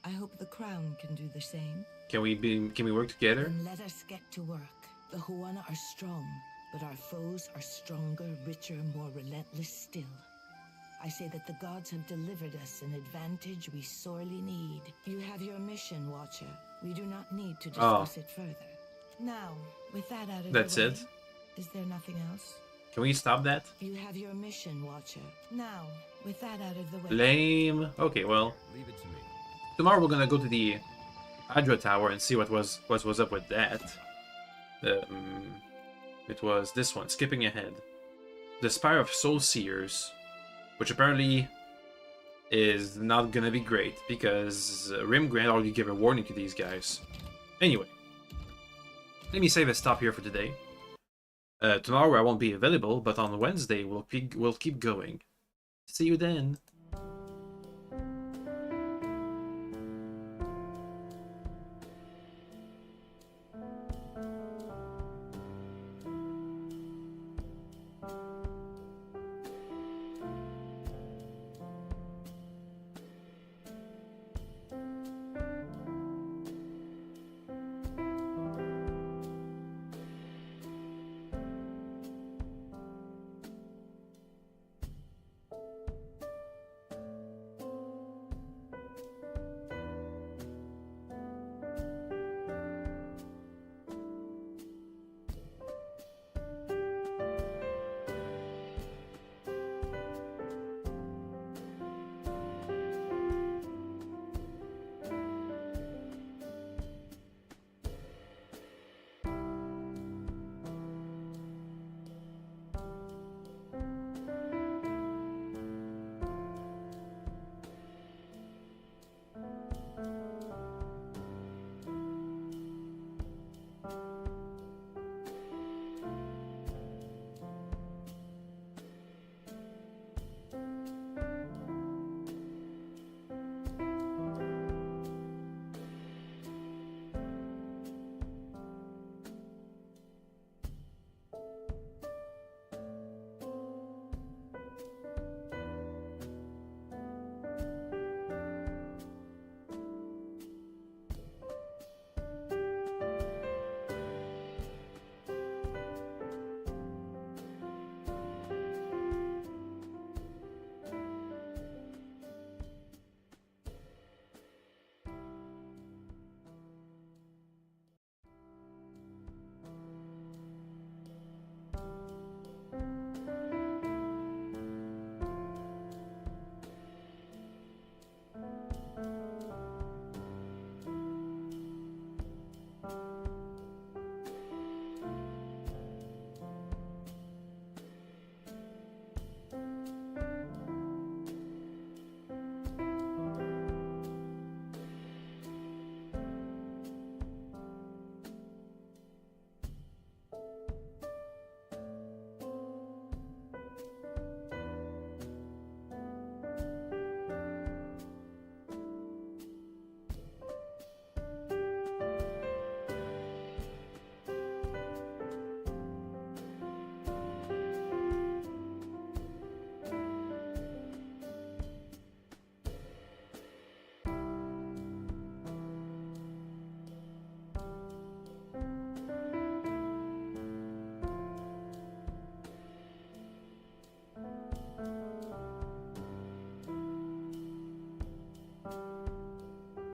I hope the crown can do the same. Can we work together? Then let us get to work. The Huana are strong, but our foes are stronger, richer, more relentless still. I say that the gods have delivered us an advantage we sorely need. You have your mission, Watcher. We do not need to discuss it further. Now, with that out of That's the way, it. is there nothing else? Can we stop that? You have your mission, Watcher. Now, with that out of the way. Lame. Okay, well. Leave it to me. Tomorrow we're gonna go to the Hydra Tower and see what was up with that. It was this one, skipping ahead. The Spire of Soul Seers, which apparently is not gonna be great because Rimgrant already gave a warning to these guys. Anyway, let me save a stop here for today. Tomorrow I won't be available, but on Wednesday we'll keep going. See you then.